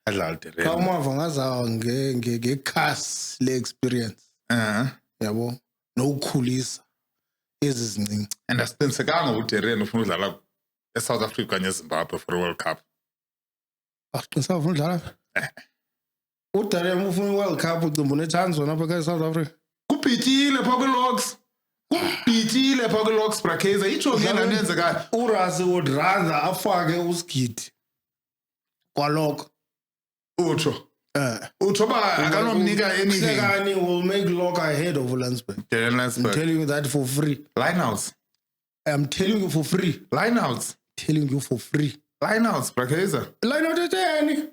Speaker 1: Adlala
Speaker 2: Xa
Speaker 1: Darren.
Speaker 2: umava ngazawa ngekhasi le-experience yabo nokukhulisa ezi zincinci.
Speaker 1: And asiqinisekanga uDarren ufuna udlala eSouth Africa kanye eZimbabwe for World Cup.
Speaker 2: Aqiniseka ufuna udlala apha? uDarren ufuna i-World Cup ucimba unechance wona apha eSouth Africa.
Speaker 1: Kubhitile phaa kwi-locks. Kubhitile phaa kwi-locks Brakeza. Itsho ke laa nto yenzekayo.
Speaker 2: uRuss would rather afake usigidi kwaloko.
Speaker 1: Utsho. Utsho uba akanomnika anything.
Speaker 2: Sekani will make Locke ahead of Landsberg.
Speaker 1: Darren
Speaker 2: I'm
Speaker 1: Landsberg.
Speaker 2: telling you that for free.
Speaker 1: Lineouts.
Speaker 2: I'm telling you for free.
Speaker 1: Lineouts.
Speaker 2: Telling you for free.
Speaker 1: Lineouts Brakeza.
Speaker 2: Line out eteni.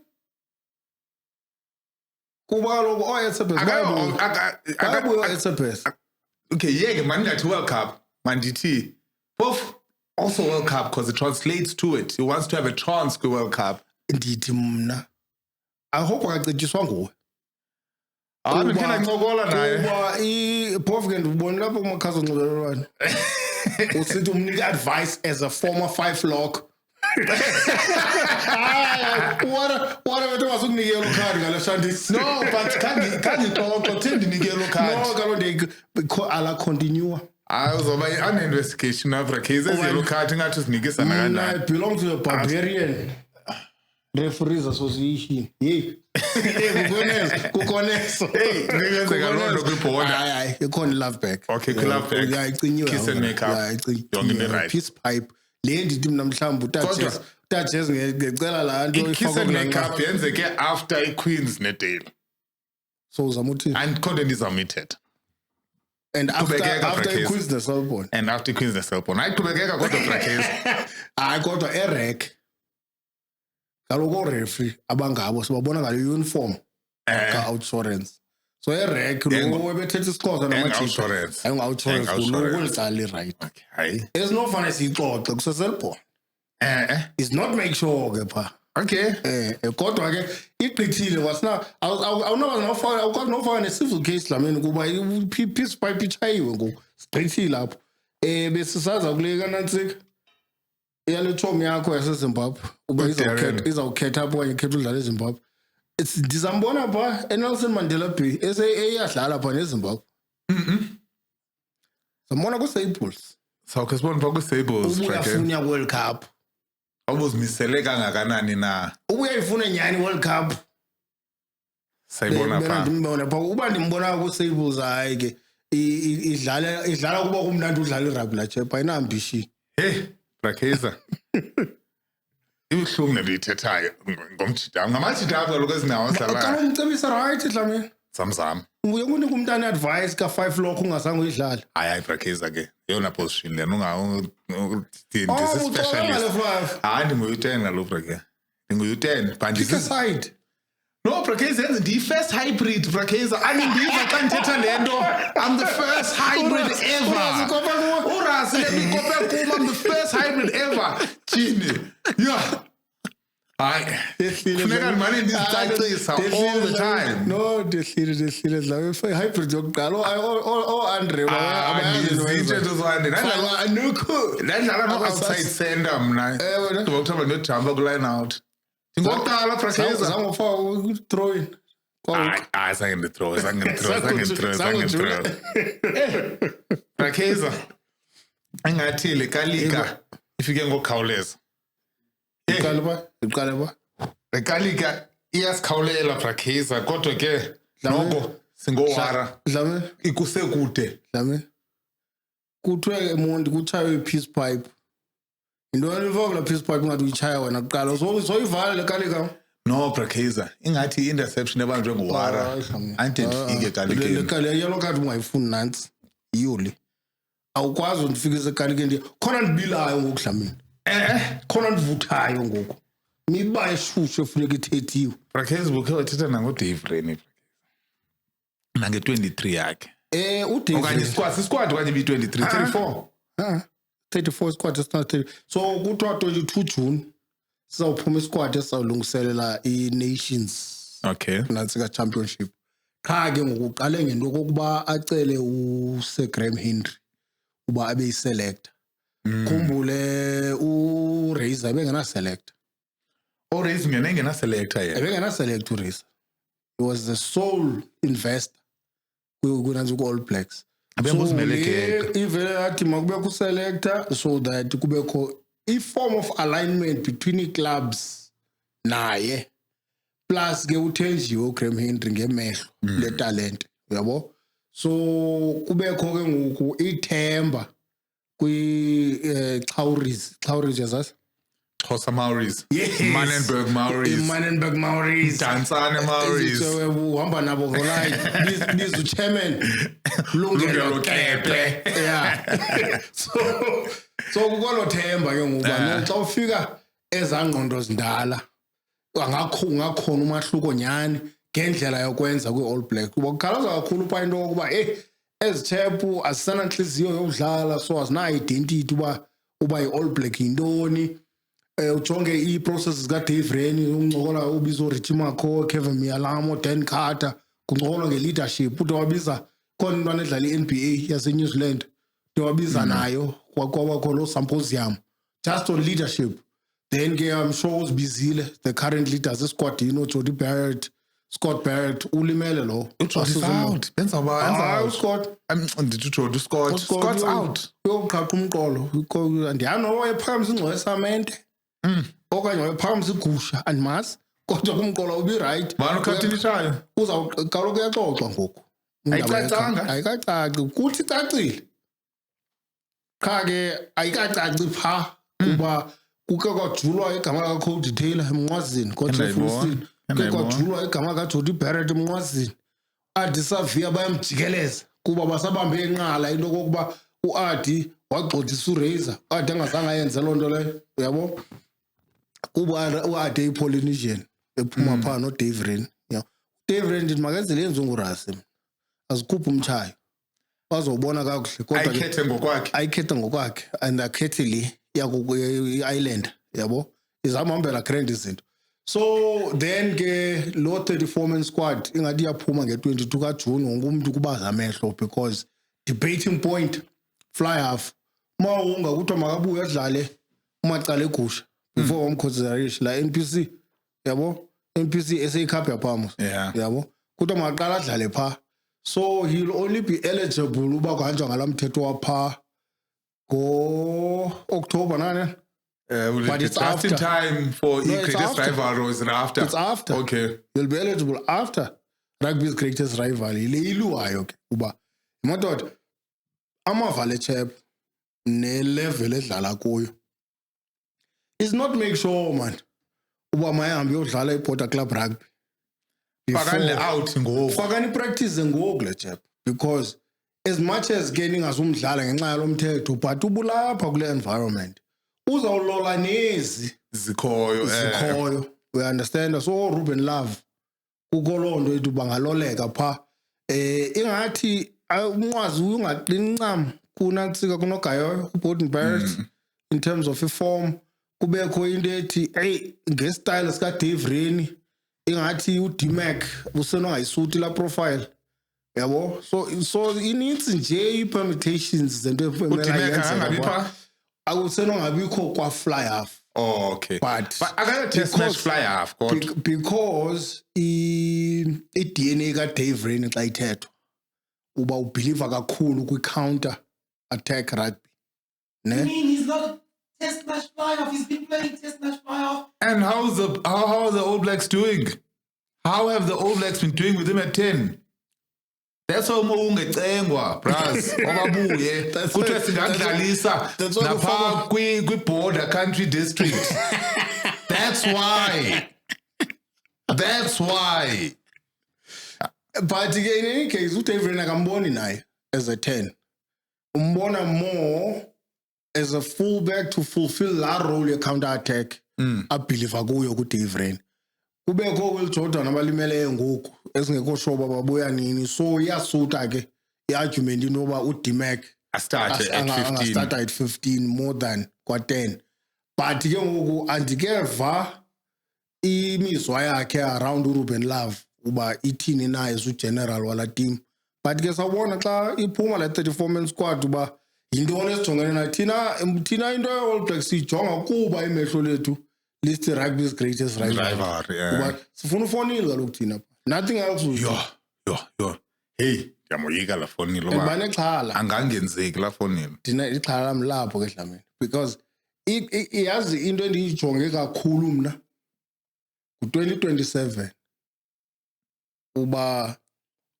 Speaker 2: Kuba kaloku oEtsebes bayabuya eTsebes.
Speaker 1: Okay, yeke mandingathi World Cup. Mandithi. Both also World Cup because it translates to it. He wants to have a chance to World Cup.
Speaker 2: Ndithi mna. I hope akacetyiswa nguwe.
Speaker 1: Bendiphinda ncokola naye.
Speaker 2: Kuba i-Bovgen ubone lapho kumakhasi onxibelelwano. Usithi umnika advice as a former 5 lock. What if it was unike yellow card ngale Shandis?
Speaker 1: No, but kangixoxo thina ndinike yellow card.
Speaker 2: No, kaloku ala continue.
Speaker 1: Uzoba i-investigation Brakeza yellow card ingathi uzinikisana
Speaker 2: I
Speaker 1: kanjani.
Speaker 2: belong to the Barbarian Referees Association. Hey. Kukoneso.
Speaker 1: Ngenzeka loo nto kwibhoda.
Speaker 2: Hayi, ikhona i-love back.
Speaker 1: Okay, kwi-love back.
Speaker 2: Yeah, icinyiwe.
Speaker 1: Kiss and make up. Yonke into right.
Speaker 2: Peace pipe. Le ndithi mna mhlawumbi uTajes ngecela laa nto
Speaker 1: I-kiss and make up yenzeke after i-Queens neDale.
Speaker 2: So uzama uthini?
Speaker 1: And content izawumithetha.
Speaker 2: And after
Speaker 1: Brakeza.
Speaker 2: i-quiz neselbon.
Speaker 1: And after i-Queens neselbon. Ayiqhubekeka kodwa Brakeza.
Speaker 2: Hayi kodwa erek. Kaloku oreferee abangabo sibabona ngale uniform ka-outsurance. So erek lo ebethetha isiXhosa
Speaker 1: Outsurance.
Speaker 2: ayinga-outsurance kulokwelitsala right.
Speaker 1: Hayi.
Speaker 2: Esinofane siyixoxe kuseselbon. Is not make sure ke pha.
Speaker 1: Okay.
Speaker 2: Kodwa ke igqithile wasina awukwazi nofaka ne-civil case dlameni kuba i-peace pipe ichayiwe ngoku sigqithile lapho. Besisaza kule kanantsika yale chomi yakho yaseZimbabwe uba izawukhetha apho okanye ikhetha udlala eZimbabwe. Ndizambona pha eNelson Mandela Bay eyadlala pha neZimbabwe. Zambona ku-Sables.
Speaker 1: Sawukhe sibone phaa kwi-Sables.
Speaker 2: Ubuyafuna World Cup.
Speaker 1: Awuzimisele kangakanani na?
Speaker 2: Ubuyayifuna nyhani World Cup.
Speaker 1: Sayibona phaa.
Speaker 2: Ndimbona phaa uba ndimbona ku-Sables hayi ke idlala kuba kumnandi udlala irugby la chepa ina-ambition.
Speaker 1: Hey, Brakeza. Ibuhlungu nento ithethayo ngomjida. Ngamajida kaloku ezinawo ahlala.
Speaker 2: Kaloku umcebisa right dlamini.
Speaker 1: Zamzam.
Speaker 2: Uye kunika umntana advice ka-5 lokho ungazange uyidlala.
Speaker 1: Hayi Brakeza ke. Yona position lena ndisi-specialist. Hayi ndinguyu-10 kaloku Brakeza. Ndinguyu-10.
Speaker 2: Pick a side.
Speaker 1: No, Brakeza yenze ndiyi-first hybrid Brakeza. Andiyiva xa ndithetha le nto. I'm the first hybrid ever. uRuss lebikope kum. I'm the first hybrid ever. Tyhini. Yeah. Hayi. Funeka ndimane ndizicacisa all the time.
Speaker 2: No, dehlile dlawe hybrid yokuqala o-Andre
Speaker 1: Izinto zohande. Ndadlala no-outside center mna. Ndiba kuthiwa ndiyojampa ku-line out. Ngokuqala Brakeza.
Speaker 2: Zangofaka u-throw-in.
Speaker 1: Hayi zange ndithrowe. Brakeza. Engathi le kalika ifike ngokukhawuleza.
Speaker 2: Iqale ba.
Speaker 1: Le kalika iyasikhawulela Brakeza kodwa ke noko singowara
Speaker 2: Dlame
Speaker 1: ikusekude
Speaker 2: kuthiwe eMonti kutshaywe i-peace pipe. Yintoni ifo kula peace pipe ungathi uyitshaya wena kuqala soyivala le kalika.
Speaker 1: no Brakeza ingathi i-interception ebanjwe ngowara ante ndifike kalikeni
Speaker 2: le kale yellow card ungayifuni nantsi yiyo le awukwazi undifikisa ekalikeni khona ndibilayo ngoku Dlamini khona ndivuthayo ngoku miba eshushu efuneka ithethiwe.
Speaker 1: Brakeza bukhe wathetha nangoDave Rennie nange-23 yakhe
Speaker 2: uDave
Speaker 1: okanye squad okanye bi-23
Speaker 2: 34 squad esina so kuthiwa 22 June sizawuphuma isquad esizawulungiselela i-nations
Speaker 1: okay
Speaker 2: nantsika championship. Qha ke ngokuqale ngento kokuba acele uSir Graham Henry uba abe yiselector. Khumbule uRaiser ebengena selector.
Speaker 1: uRaiser ngene engena selector yena
Speaker 2: Ebengena selector uRaiser. He was the sole investor kunantsika ku All Blacks.
Speaker 1: abenguzimele ke
Speaker 2: Ivele athi makube ku selector so that kubekho a form of alignment between the clubs naye plus ke uthenjiwe uGraham Henry ngemehlo le talent uyabo. So kubekho ke ngoku ithemba kwi Xhauris yazas
Speaker 1: Xhosa Maoris
Speaker 2: Yes.
Speaker 1: Manenberg Maoris Dantsane Maoris
Speaker 2: so uhamba nabo ngolike bizu chairman Lungelo Kepe yeah. so kukolo themba ke ngoba xa ufika ezangqondo zindala ungakhona umahluko nyani ngendlela yokwenza kwi-All Black kuba kukhalaza kakhulu pha into yokuba ezichepu azisananhliziyo yokudlala so azina-identity uba yi-All Black yintoni. Ujonge ii-processes kaDave Rennie uncokola ubiza uRichie Mako, Kevin Mialamo, Dan Carter kuncokola nge-leadership ude wabiza khona intwana edlala i-NBA yaseNew Zealand ude wabiza nayo kwabakho loo symposium just on leadership. Then ke I'm sure uzibizile the current leaders esquadini Jody Barrett, Scott Barrett ulimele lo
Speaker 1: Scott's out
Speaker 2: Scott
Speaker 1: ndithuthodi Scott's out
Speaker 2: yoqhaqha umqolo andiyani wayephakamisa ingcwesamente okanye wayephakamisa igusha andimazi kodwa kumqolo ubi right
Speaker 1: bani ucaptain ishayo
Speaker 2: kaloku uyaxoxwa ngoku ayikacaci kuthi icacile qha ke ayikacaci pha kuba kuke kwajulwa igama kaCody Taylor emnqwazini kodwa futhi kuke kwajulwa igama kaJody Barrett emnqwazini Adi Savia bayamjikeleza kuba basabambe enqala into kokuba uAdi wagxothisa uRaiser ade angazange ayenze loo nto leyo uyabo kuba uAdi ePolynesian ephuma phaa noDave Rennie Dave Rennie ndithi makenze le nzungu rasi azikhupha umtshayo bazobona kakuhle kodwa ayikhethe ngokwakhe and akhethe le i-island yabo izamhambela grand izinto. So then ke lo 34 man squad ingathi yaphuma nge-22 kaJune wonke umuntu kubaza amehlo because debating point fly half uma ungakuthiwa makabuye adlale umacala egusha before wamconsideration la NPC yabo NPC SA Cup yaphamo yabo kuthiwa makaqala adlale pha so he'll only be eligible uba kuhanjwa ngalamthetho wapha go-October nane.
Speaker 1: But it's just in time for greatest rival or is it after?
Speaker 2: It's after.
Speaker 1: Okay.
Speaker 2: You'll be eligible after rugby's greatest rival. Ile iluwayo ke uba madoda amavale chap ne level edlala kuyo. It's not make sure man uba mayihambe yodlala iPorter Club rugby.
Speaker 1: Fakani out ngoku.
Speaker 2: Fakani practice ngoku le chap because as much as gaining azumdlala ngenxa yalomthetho but ubulapha kule environment uzawulola nezi zikhoyo we understand so Ruben Love ukolondo ethu bangaloleka pha ingathi umnqwazi ungaqini ncam kunantsika kunogayo uBorden Barrett in terms of form kubekho into ethi ngestyle sika Dave Rennie ingathi uDmac usenongayisuthi la profile yabo so inintsi nje i-permutations zento
Speaker 1: efemela
Speaker 2: akusenongabikho kwa fly half.
Speaker 1: Okay.
Speaker 2: But
Speaker 1: akana test match fly half
Speaker 2: because i-DNA kaDave Rennie xa ithethwa uba ubelieve kakhulu kwi-counter attack rugby.
Speaker 3: Ne? I mean he's not a test match fly half. He's been playing test match fly half.
Speaker 1: And how are the All Blacks doing? How have the All Blacks been doing with him at 10? That's why uma ungecengwa bras obabuye kuthiwa singakudlalisa
Speaker 2: that's why
Speaker 1: napha kwi-border country district. That's why.
Speaker 2: But in any case, uDavid akamboni naye as a 10. Umbona more as a fullback to fulfill that role ye counter attack. I believe akuyo kuDavid. Kubekho Will Jordan abalimeleyo ngoku esingekho shoba babuya nini, so iyasuta ke i-argument inoba uDimac
Speaker 1: Start at 15.
Speaker 2: start at 15 more than kwa-10. But ke ngoku andikeva imizwa yakhe around uRuben Love uba ithini naye ugeneral wala team. But ke sawubona xa iphuma la 34-man squad uba yintoni esijongene nayo thina into ye-All Blacks siyijonga kuba imehlo lethu list rugby's greatest rival. Uba sifuna ufonile kaloku thina. Nothing else will do.
Speaker 1: Yo. Hey, ndiyamoyika la fonile uba
Speaker 2: Banexhala.
Speaker 1: angangenzeki la fonile.
Speaker 2: Thina ixhala lam lapho ke Dlamini, because iyazi into endiyijonge kakhulu mna ku-2027 uba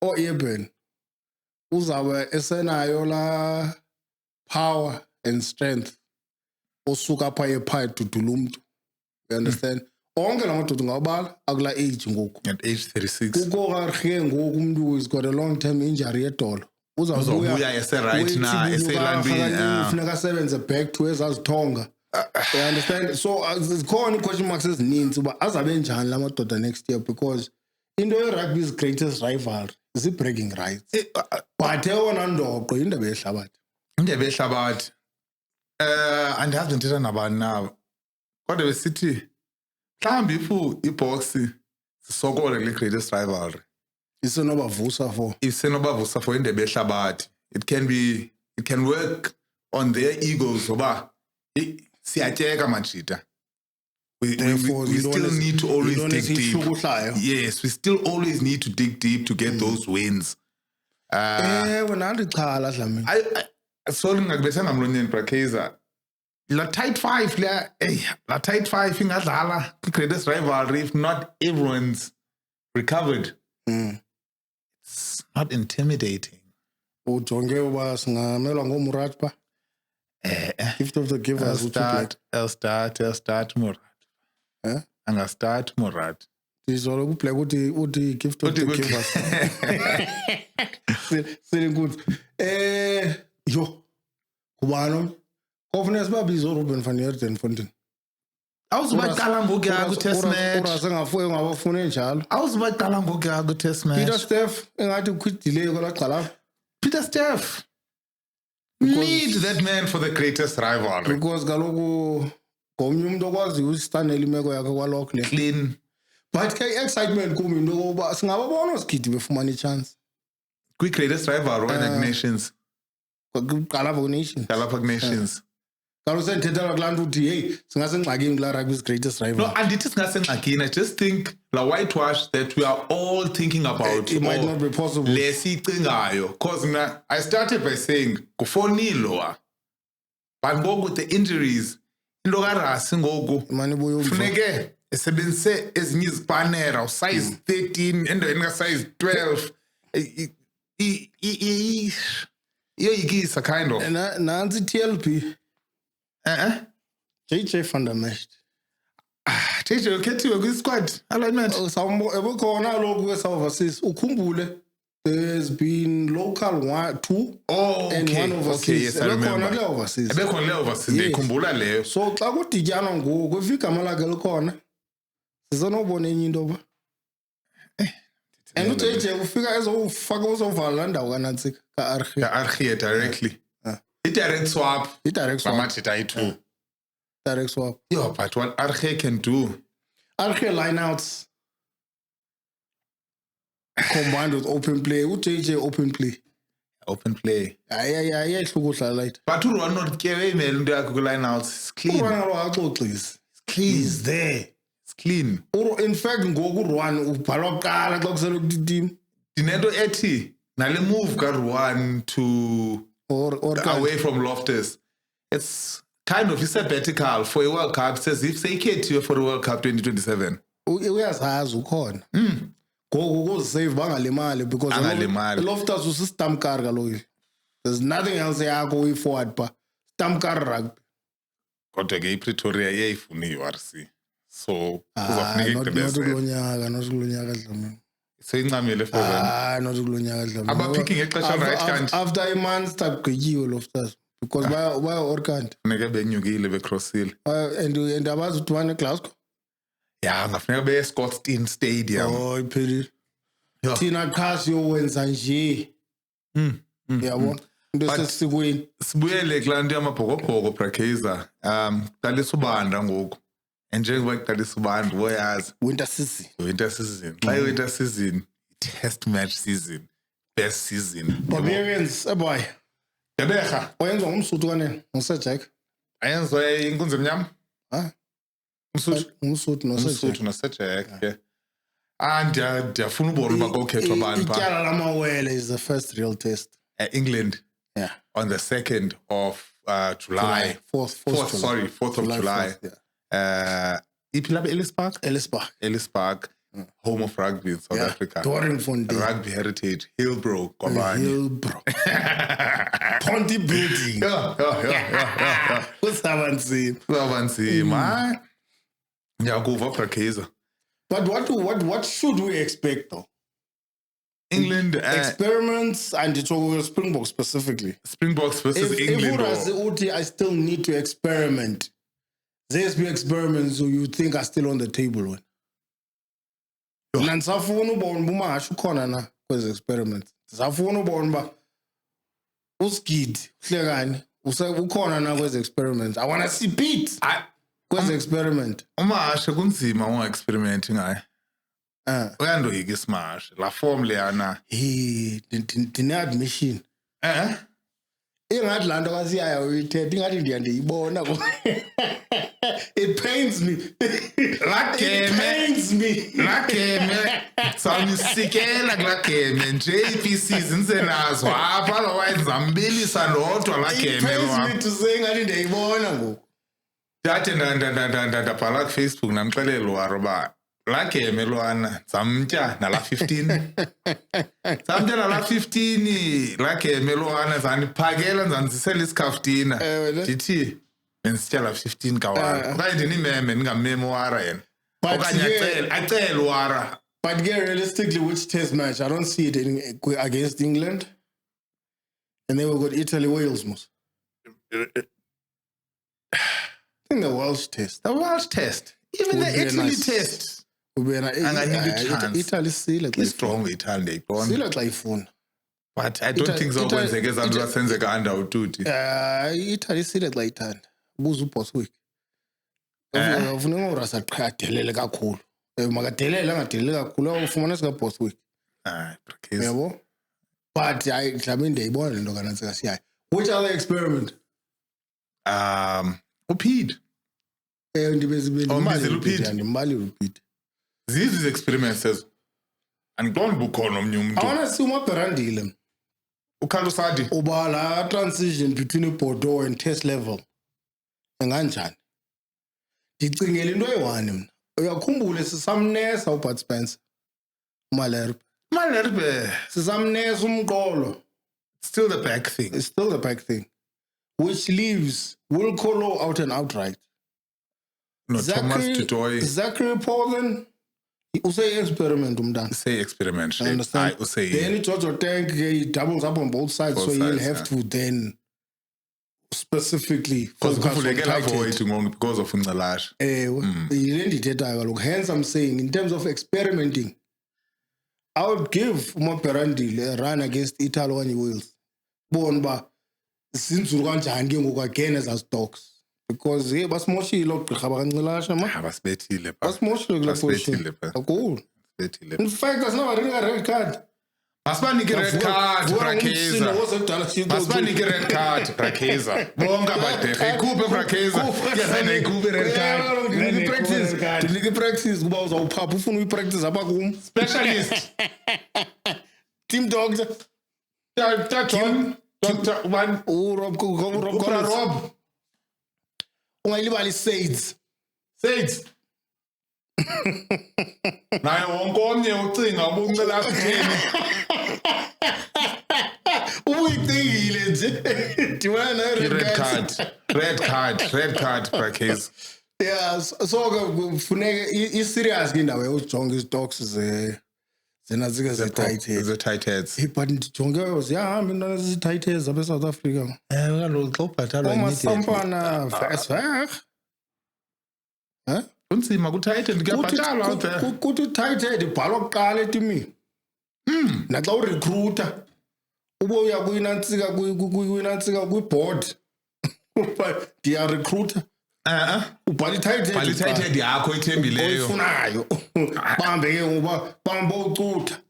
Speaker 2: o-Eben uzawube esenayo la power and strength osuka phaa edudula umntu. You understand? Onke la madoda ngawabala akula age ngoku.
Speaker 1: At age 36.
Speaker 2: Kukho karhe ngoku umntu is got a long term injury yedolo.
Speaker 1: Uzobuya ese-right na, eselambini.
Speaker 2: Funeka asebenze back to ezazithonga. You understand? So zikhona i-question marks ezininzi uba azabe njani la madoda next year, because into ye-rugby's greatest rival zii-bragging rights. But eyona ndoqo yindebe yehlabathi.
Speaker 1: Indebe yehlabathi. Andiyazi ndithetha nabani na. Kodwa besithi mhlawumbi ibhoksi sisokole kule greatest rivalry.
Speaker 2: Isenobavusa for
Speaker 1: indebe yehlabathi. It can work on their egos ngoba siyatyeka majita. We still need to always dig deep. Yes, we still always need to dig deep to get those wins.
Speaker 2: Wena ndichala Dlamini.
Speaker 1: Sorry ngakubethanga mlonyeni Brakeza. La tight five ingadlala greatest rivalry if not everyone's recovered. It's not intimidating.
Speaker 2: Ujonge uba singamelwa ngoMurad ba. Gift of the givers.
Speaker 1: I'll start Murad. Angastart Murad.
Speaker 2: Ndizolo kublack uthi gift of the givers. Selinkuzi. Yo. Kubano. Ofuna sibabiza uRuben van Heerden Fontaine.
Speaker 1: Awuzubaqala ngokuya ku-test match.
Speaker 2: Ura sengafuye ngabafune njalo.
Speaker 1: Awuzubaqala ngokuya ku-test match.
Speaker 2: Peter Steff engathi quit delay kwalaqala.
Speaker 1: Peter Steff. Need that man for the greatest rivalry.
Speaker 2: Because kaloku ngomnye umuntu okwazi usistanela imeko yakhe kwalokho le.
Speaker 1: Clean.
Speaker 2: But ke excitement kum into oba singababona osigidi befumana i-chance.
Speaker 1: Greatest rivalry when nations.
Speaker 2: Galapagos
Speaker 1: Nations.
Speaker 2: Kaloku sendithethelwa kulaa nto uthi hey singasengxakini kulaa rugby's greatest rival.
Speaker 1: No, andithi singasengxakini. I just think la whitewash that we are all thinking about.
Speaker 2: It might not be possible.
Speaker 1: Lesicingayo. Because I started by saying kufonilo. But ngoku the injuries into karasi ngoku
Speaker 2: Imani buyo
Speaker 1: funeke esebenzise ezinye izipanera size 13 endaweni ka-size 12. Iyoyikisa kind of.
Speaker 2: Nansi TLP. JJ van der Merwe.
Speaker 1: JJ ukhethiwe kwi-squad alignment.
Speaker 2: Ebekhona lokhu ke-overseas ukhumbule there's been local 2 and one overseas.
Speaker 1: Yes, I remember.
Speaker 2: Ebekhona
Speaker 1: le overseas ndikhumbula leyo.
Speaker 2: So xa kudityanwa ngoku igama lakhe likhona sizonobona enye into ba. And uJJ ufika ezofaka uzovala la ndawo kaNantsika
Speaker 1: ka-Argie directly. I-direct swap. Bamajita ayi-2.
Speaker 2: Direct swap.
Speaker 1: Yo, but what Argie can do.
Speaker 2: Argie lineouts combined with open play. UJJ open play. Ayayihluka udlala light.
Speaker 1: But uRuan Notkewe imele into yakhe ku-lineouts. It's clean.
Speaker 2: uRuan lo axoxisi.
Speaker 1: He's there. It's clean.
Speaker 2: In fact ngoku uRuan ubhalwa kuqala xa kusele team.
Speaker 1: Dinento ethi nale move kaRuan to
Speaker 2: or
Speaker 1: away from Loftus. It's kind of a sabbatical for a World Cup. It says if they get you for the World Cup 2027.
Speaker 2: Uyazazi ukhona. go save bangalimali because
Speaker 1: Angalimali.
Speaker 2: Loftus was stamp car kaloku. There's nothing else yakho way forward pa. Stamp car rugby.
Speaker 1: Kodwa ke iPretoria iyayifuna iURC. So
Speaker 2: Not
Speaker 1: kuzofuneka
Speaker 2: kulonyaka Dlamini.
Speaker 1: so incamile for them.
Speaker 2: Not kulonyaka Dlamini.
Speaker 1: Abapicking ngexesha right kanti.
Speaker 2: After a month stagqiyiwe Loftus because baya orkant.
Speaker 1: Funeka benyukile becrossile.
Speaker 2: And abazi ukuthi Glasgow.
Speaker 1: Yeah, ngafuneka beScottsdene Stadium.
Speaker 2: Oh, ipheli.
Speaker 1: Yeah.
Speaker 2: Thina qhasi yowenza nje. Yabo. Into sesikweni.
Speaker 1: Sibuyele klanto yamabhokobhoko Brakeza. Qalisa ubanda ngoku. Njengoba kuqalisa ubanda uyazi
Speaker 2: Winter season.
Speaker 1: winter season. Xa winter season, test match season, best season.
Speaker 2: Barbarians, boy.
Speaker 1: Yabeha.
Speaker 2: Oyenza ngumsuthu kanene, Jack.
Speaker 1: Ayenzwa inkunzi emnyama.
Speaker 2: Ah,
Speaker 1: Umsuthu.
Speaker 2: umsuthu no
Speaker 1: Umsuthu noSajack. Yeah. Ndiyafuna ubona uba kokhethwa abantu pha.
Speaker 2: Ityala lamawele is the first real test.
Speaker 1: England
Speaker 2: Yeah.
Speaker 1: on the 2nd of July.
Speaker 2: 4th
Speaker 1: Sorry, 4th of July.
Speaker 2: 4th, yeah.
Speaker 1: Ipilaba Ellis Park?
Speaker 2: Ellisbach.
Speaker 1: Ellis Park, home of rugby in South Africa.
Speaker 2: Doringfontein.
Speaker 1: Rugby heritage, Hillbrow, Kobani.
Speaker 2: Hillbrow. Ponty building.
Speaker 1: Yeah.
Speaker 2: Kusaba nzima.
Speaker 1: Kuzawuba nzima. Ndiyakuva Brakeza.
Speaker 2: But what should we expect though?
Speaker 1: England,
Speaker 2: Experiments and it's Springboks specifically.
Speaker 1: Springboks versus England.
Speaker 2: If I still need to experiment. There's be experiments who you think are still on the table. Nansafuna ubona bumasho khona na kwezi experiments. Safuna ubona ba usigidi hlekani ukhona na kwezi experiments. I want to see Pete kwezi experiment.
Speaker 1: Umashe kunzima unga-experiment ngaye. Uyandoyika iSmash. La form leyana.
Speaker 2: Admission. Ingathi lanto kasiyayo uyithethe ingathi ndiyandiyibona it pains me.
Speaker 1: La game sawusikela kula game nje i-season senazo apha otherwise zambilisa lodwa la game
Speaker 2: It pains me to say ingathi ndiyayibona ngoku.
Speaker 1: Ndathi ndabhala kuFacebook namxelela uWaro uba la game lwana zamtya nala 15. Zamtya nala 15 la game lwana zandiphakela nzanzisela isikhafutina. Ndithi bensitya la 15 kaWaro. Okanye ndinimeme ndingameme uWaro yena. Okanye acele uWaro.
Speaker 2: But again, realistically, which test match? I don't see it against England. And then we've got Italy, Wales, most. I think the Welsh test.
Speaker 1: The Welsh test. Even the Italy test.
Speaker 2: Italy still at
Speaker 1: Strong Italy.
Speaker 2: Still at like phone.
Speaker 1: But I don't think so. When they get under sense under ututi.
Speaker 2: Italy still at like 10. Buzu post week. Ufuna urasa qhadelele kakhulu. Makadelele angadelele kakhulu ufumana sika post week.
Speaker 1: Brakeza.
Speaker 2: Yabo. But I mhlawumbe ndiyibona lento kanantsika siyayo. Which other experiment?
Speaker 1: Upid.
Speaker 2: Ndimbali repeat.
Speaker 1: These experiments andiqondi bukhona omnye umuntu.
Speaker 2: I want to see uMaperandile.
Speaker 1: uKhalusadi.
Speaker 2: Uba la transition between Bordeaux and test level. Enganjani? Ndicingela into eyi-1 mina. Uyakhumbule sisamnesa uBud Spencer. Malherbe. Sisamnesa umqolo.
Speaker 1: Still the back thing.
Speaker 2: It's still the back thing. Which leaves Will Colo out and outright.
Speaker 1: No, Thomas Tutoy.
Speaker 2: Zachary Paulin. Say experiment umntana.
Speaker 1: Say experiment.
Speaker 2: I understand.
Speaker 1: Say
Speaker 2: then Jojo Tank he doubles up on both sides, so he'll have to then specifically focus on
Speaker 1: because of Ngalash.
Speaker 2: Hence I'm saying in terms of experimenting, I would give Moperandi a run against Italy and Wales. Bonba since we want to hang again as dogs. Because hey, basmoshi lo gqhabakancelasha ma.
Speaker 1: Basibethile
Speaker 2: pa. Basmoshi lo
Speaker 1: basibethile pa.
Speaker 2: Cool.
Speaker 1: Basibethile.
Speaker 2: In fact, that's not a red card.
Speaker 1: Masibanike red card Brakeza. Masibanike red card Brakeza. Bonga badhe. Ikhuphe Brakeza. Yazena ikhuphe red card. Ndinike practice. Ndinike practice kuba uzawuphapha ufuna uyipractice apha kum. Specialist. Team doctor. Doctor one. Rob. Ungayilibali Sades. naye wonke omnye ucinga ubuncela kutheni.
Speaker 2: Ubuyicingile nje. Dimana
Speaker 1: red card Brakeza.
Speaker 2: Yeah, so kufuneka i-serious ke indawo yokujonga izitocks zenazike ze-tight heads.
Speaker 1: The-tight heads.
Speaker 2: But ndijonge ziyahamba into ezi-tight heads apha eSouth Africa.
Speaker 1: Kaloku xa ubhatalwa
Speaker 2: Omasampana ver.
Speaker 1: unzima ku-tight head kuyabhatalwa out there.
Speaker 2: Kuthi u-tight head ibhalwa kuqala etimini. Naxa urecruiter ube uya kuyinantsika kwi-board. Ndiya recruiter. Ubhala i-tight head.
Speaker 1: Bhala i-tight head yakho ethembileyo.
Speaker 2: Oyifunayo. Bahambe ke ngoba bahambe ucutha.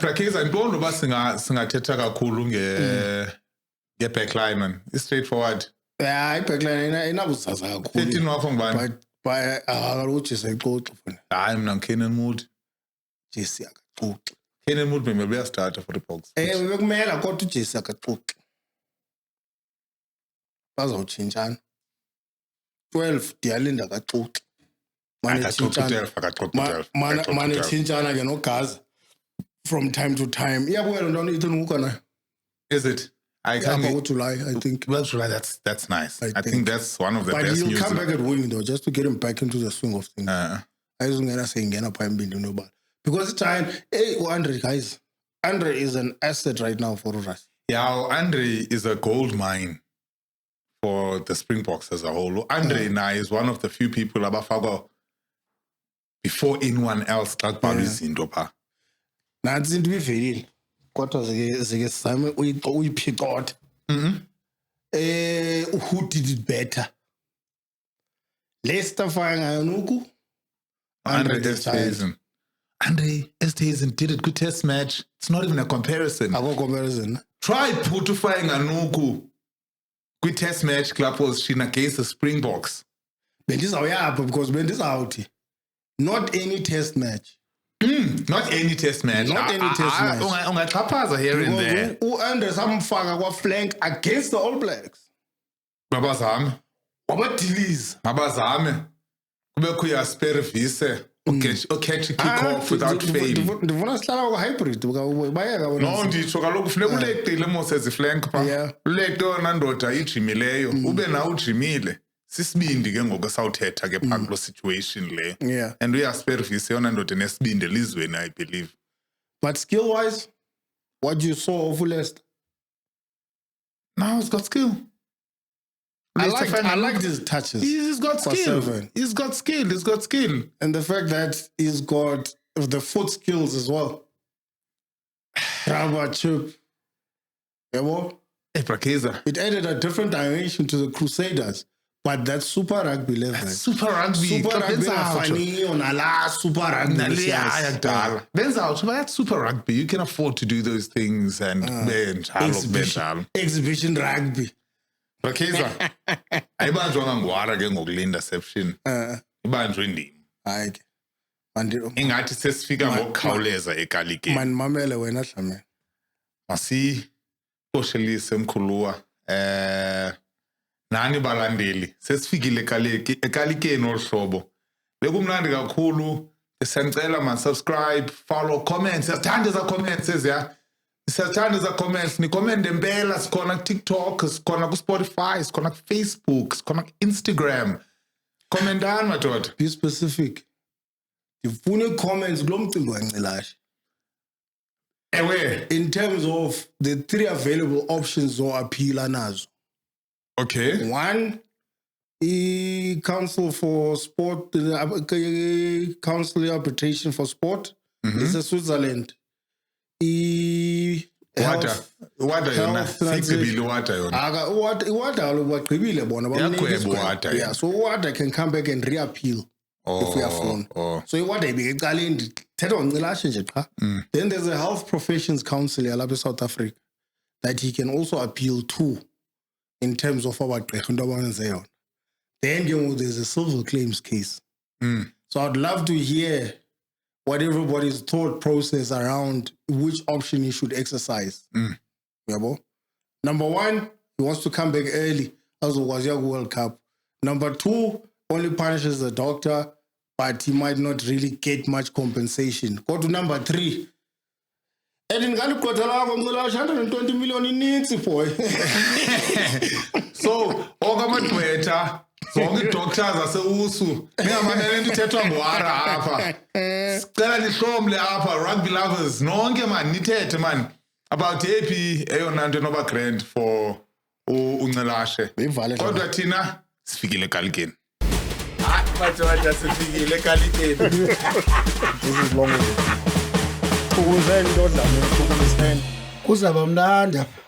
Speaker 1: Brakeza ndiqonda uba singathetha kakhulu nge-backline man. I-straightforward.
Speaker 2: Yeah, i-backline inabuzaza kakhulu.
Speaker 1: 13 wakho ngubani?
Speaker 2: But kaloku uJesse ayixoxa fana.
Speaker 1: Hayi mina ngu-Kenan Mood.
Speaker 2: Jesse akaxoxa.
Speaker 1: Kenan Mood bemele uyastarta for the Boks.
Speaker 2: Bekumela kodwa uJesse akaxoxa. Bazawutshintshana. 12 ndiyalinda akaxoxa. Mane tshintshana ke noGaza from time to time. Iyabuyela nto ithi ngoku nayo.
Speaker 1: Is it? I
Speaker 2: Yeah,
Speaker 1: can't.
Speaker 2: about July, I think.
Speaker 1: Well, July, that's nice.
Speaker 2: I
Speaker 1: I think
Speaker 2: think.
Speaker 1: that's one of the
Speaker 2: But
Speaker 1: best
Speaker 2: he'll
Speaker 1: news.
Speaker 2: come back at winning though, just to get him back into the swing of things. Ayizongena seyingena phaa embindini nobala. Because Giant, Andre, guys, Andre is an asset right now for us.
Speaker 1: Yeah, Andre is a gold mine for the Springboks as a whole. Andre now is one of the few people abafakwa before anyone else xa kubhalwa izinto phaa.
Speaker 2: Nantsi into ivelile. Kodwa zike sizame uyiphicotha. Who did it better? Leicester fire ngayo nuku.
Speaker 1: Andre Esterhuizen. Andre Esterhuizen did it good test match. It's not even a comparison.
Speaker 2: Akho comparison.
Speaker 1: Try put ufake nganuku kwi-test match club was Shina against the Springboks.
Speaker 2: Bendizawuyapha because bendizawuthi not any test match.
Speaker 1: Not any test match.
Speaker 2: Not any test match.
Speaker 1: Ungaxhaphaza here and there.
Speaker 2: U-Andre samfaka kwa-flank against the All Blacks.
Speaker 1: Mabazame.
Speaker 2: Wabadiliza.
Speaker 1: Mabazame. Kubekho uyaspervise. Uketch kick-off without fail.
Speaker 2: Ndifuna sihlala kwa-hybrid. Bayeka bona.
Speaker 1: No, nditsho kaloku funeka uleqile mos eziflank phaa.
Speaker 2: Yeah.
Speaker 1: Uleqe yona ndoda ijimileyo. Ube nawe ujimile. Sisibindi ke ngoku esawuthetha ke phaa kuloo situation leyo.
Speaker 2: Yeah.
Speaker 1: And uyaspervise yona ndoda enesibindi elizweni, I believe.
Speaker 2: But skill-wise, what you saw of Leicester?
Speaker 1: No, he's got skill.
Speaker 2: I liked his touches.
Speaker 1: He's got
Speaker 2: For
Speaker 1: skill.
Speaker 2: seven.
Speaker 1: He's got skill.
Speaker 2: And the fact that he's got the foot skills as well. Rubber chip. Yabo?
Speaker 1: Hey, Brakeza.
Speaker 2: It added a different dimension to the Crusaders. But that's Super Rugby level.
Speaker 1: Super Rugby.
Speaker 2: Super Rugby ngafani onala Super Rugby.
Speaker 1: Yakudala. Benza that's Super Rugby. You can afford to do those things and
Speaker 2: Exhibition Rugby.
Speaker 1: Brakeza. Ayibanjwanga ngwara ke ngokulinda interception. Ibanjwe indima.
Speaker 2: Hayi ke. Manje
Speaker 1: Ingathi sesifika ngokukhawuleza egalikeni.
Speaker 2: man mamele wena Dlamini.
Speaker 1: Masiboshelise mkhuluwa. Nani balandeli sesifikile ekalikeni olhlobo bekumnandi kakhulu siyanicela man subscribe follow comment siyathanda za comments eziya siyathanda za comments ni comment empela sikhona ku TikTok sikhona ku Spotify sikhona ku Facebook sikhona ku Instagram commentani madoda
Speaker 2: Be specific. Ndifuna comments kulo mcimbi kaNcilashe.
Speaker 1: ewe
Speaker 2: In terms of the 3 available options or appeal nazo.
Speaker 1: okay
Speaker 2: One, Council for Sport, Council Arbitration for Sport. It's a Switzerland.
Speaker 1: Wada yona sigqibile wada yona
Speaker 2: Wada bagqibile bona
Speaker 1: Yagweba uWada,
Speaker 2: yeah, so Wada can come back and reappeal if we are phone. So Wada ibike ecaleni thetha ngoNcilashe nje qha. Then there's a Health Professions Council yalapha eSouth Africa that he can also appeal to in terms of abagqirha into abawenze yona. Then there's a civil claims case. So I'd love to hear what everybody's thought process around which option he should exercise. Yabo? Number 1, he wants to come back early as a World Cup. Number 2, only punishes the doctor. but he might not really get much compensation. Go to number 3. And in Ghana, 120 million in needs, boy.
Speaker 1: So okamadwetha zonke i-doctors aseusu ningamanele ndithethwa nguhara apha sicela nihlomle apha rugby lovers nonke mani nithethe mani about ephi eyona nto enoba grand for uncelashe
Speaker 2: Beyivale
Speaker 1: kodwa thina sifikile ekalikeni
Speaker 2: Matswata sifikile ekalikeni. This is long way. Ukuzeni ndodla, ukuzeni.
Speaker 3: Kuzaba mnandi apha.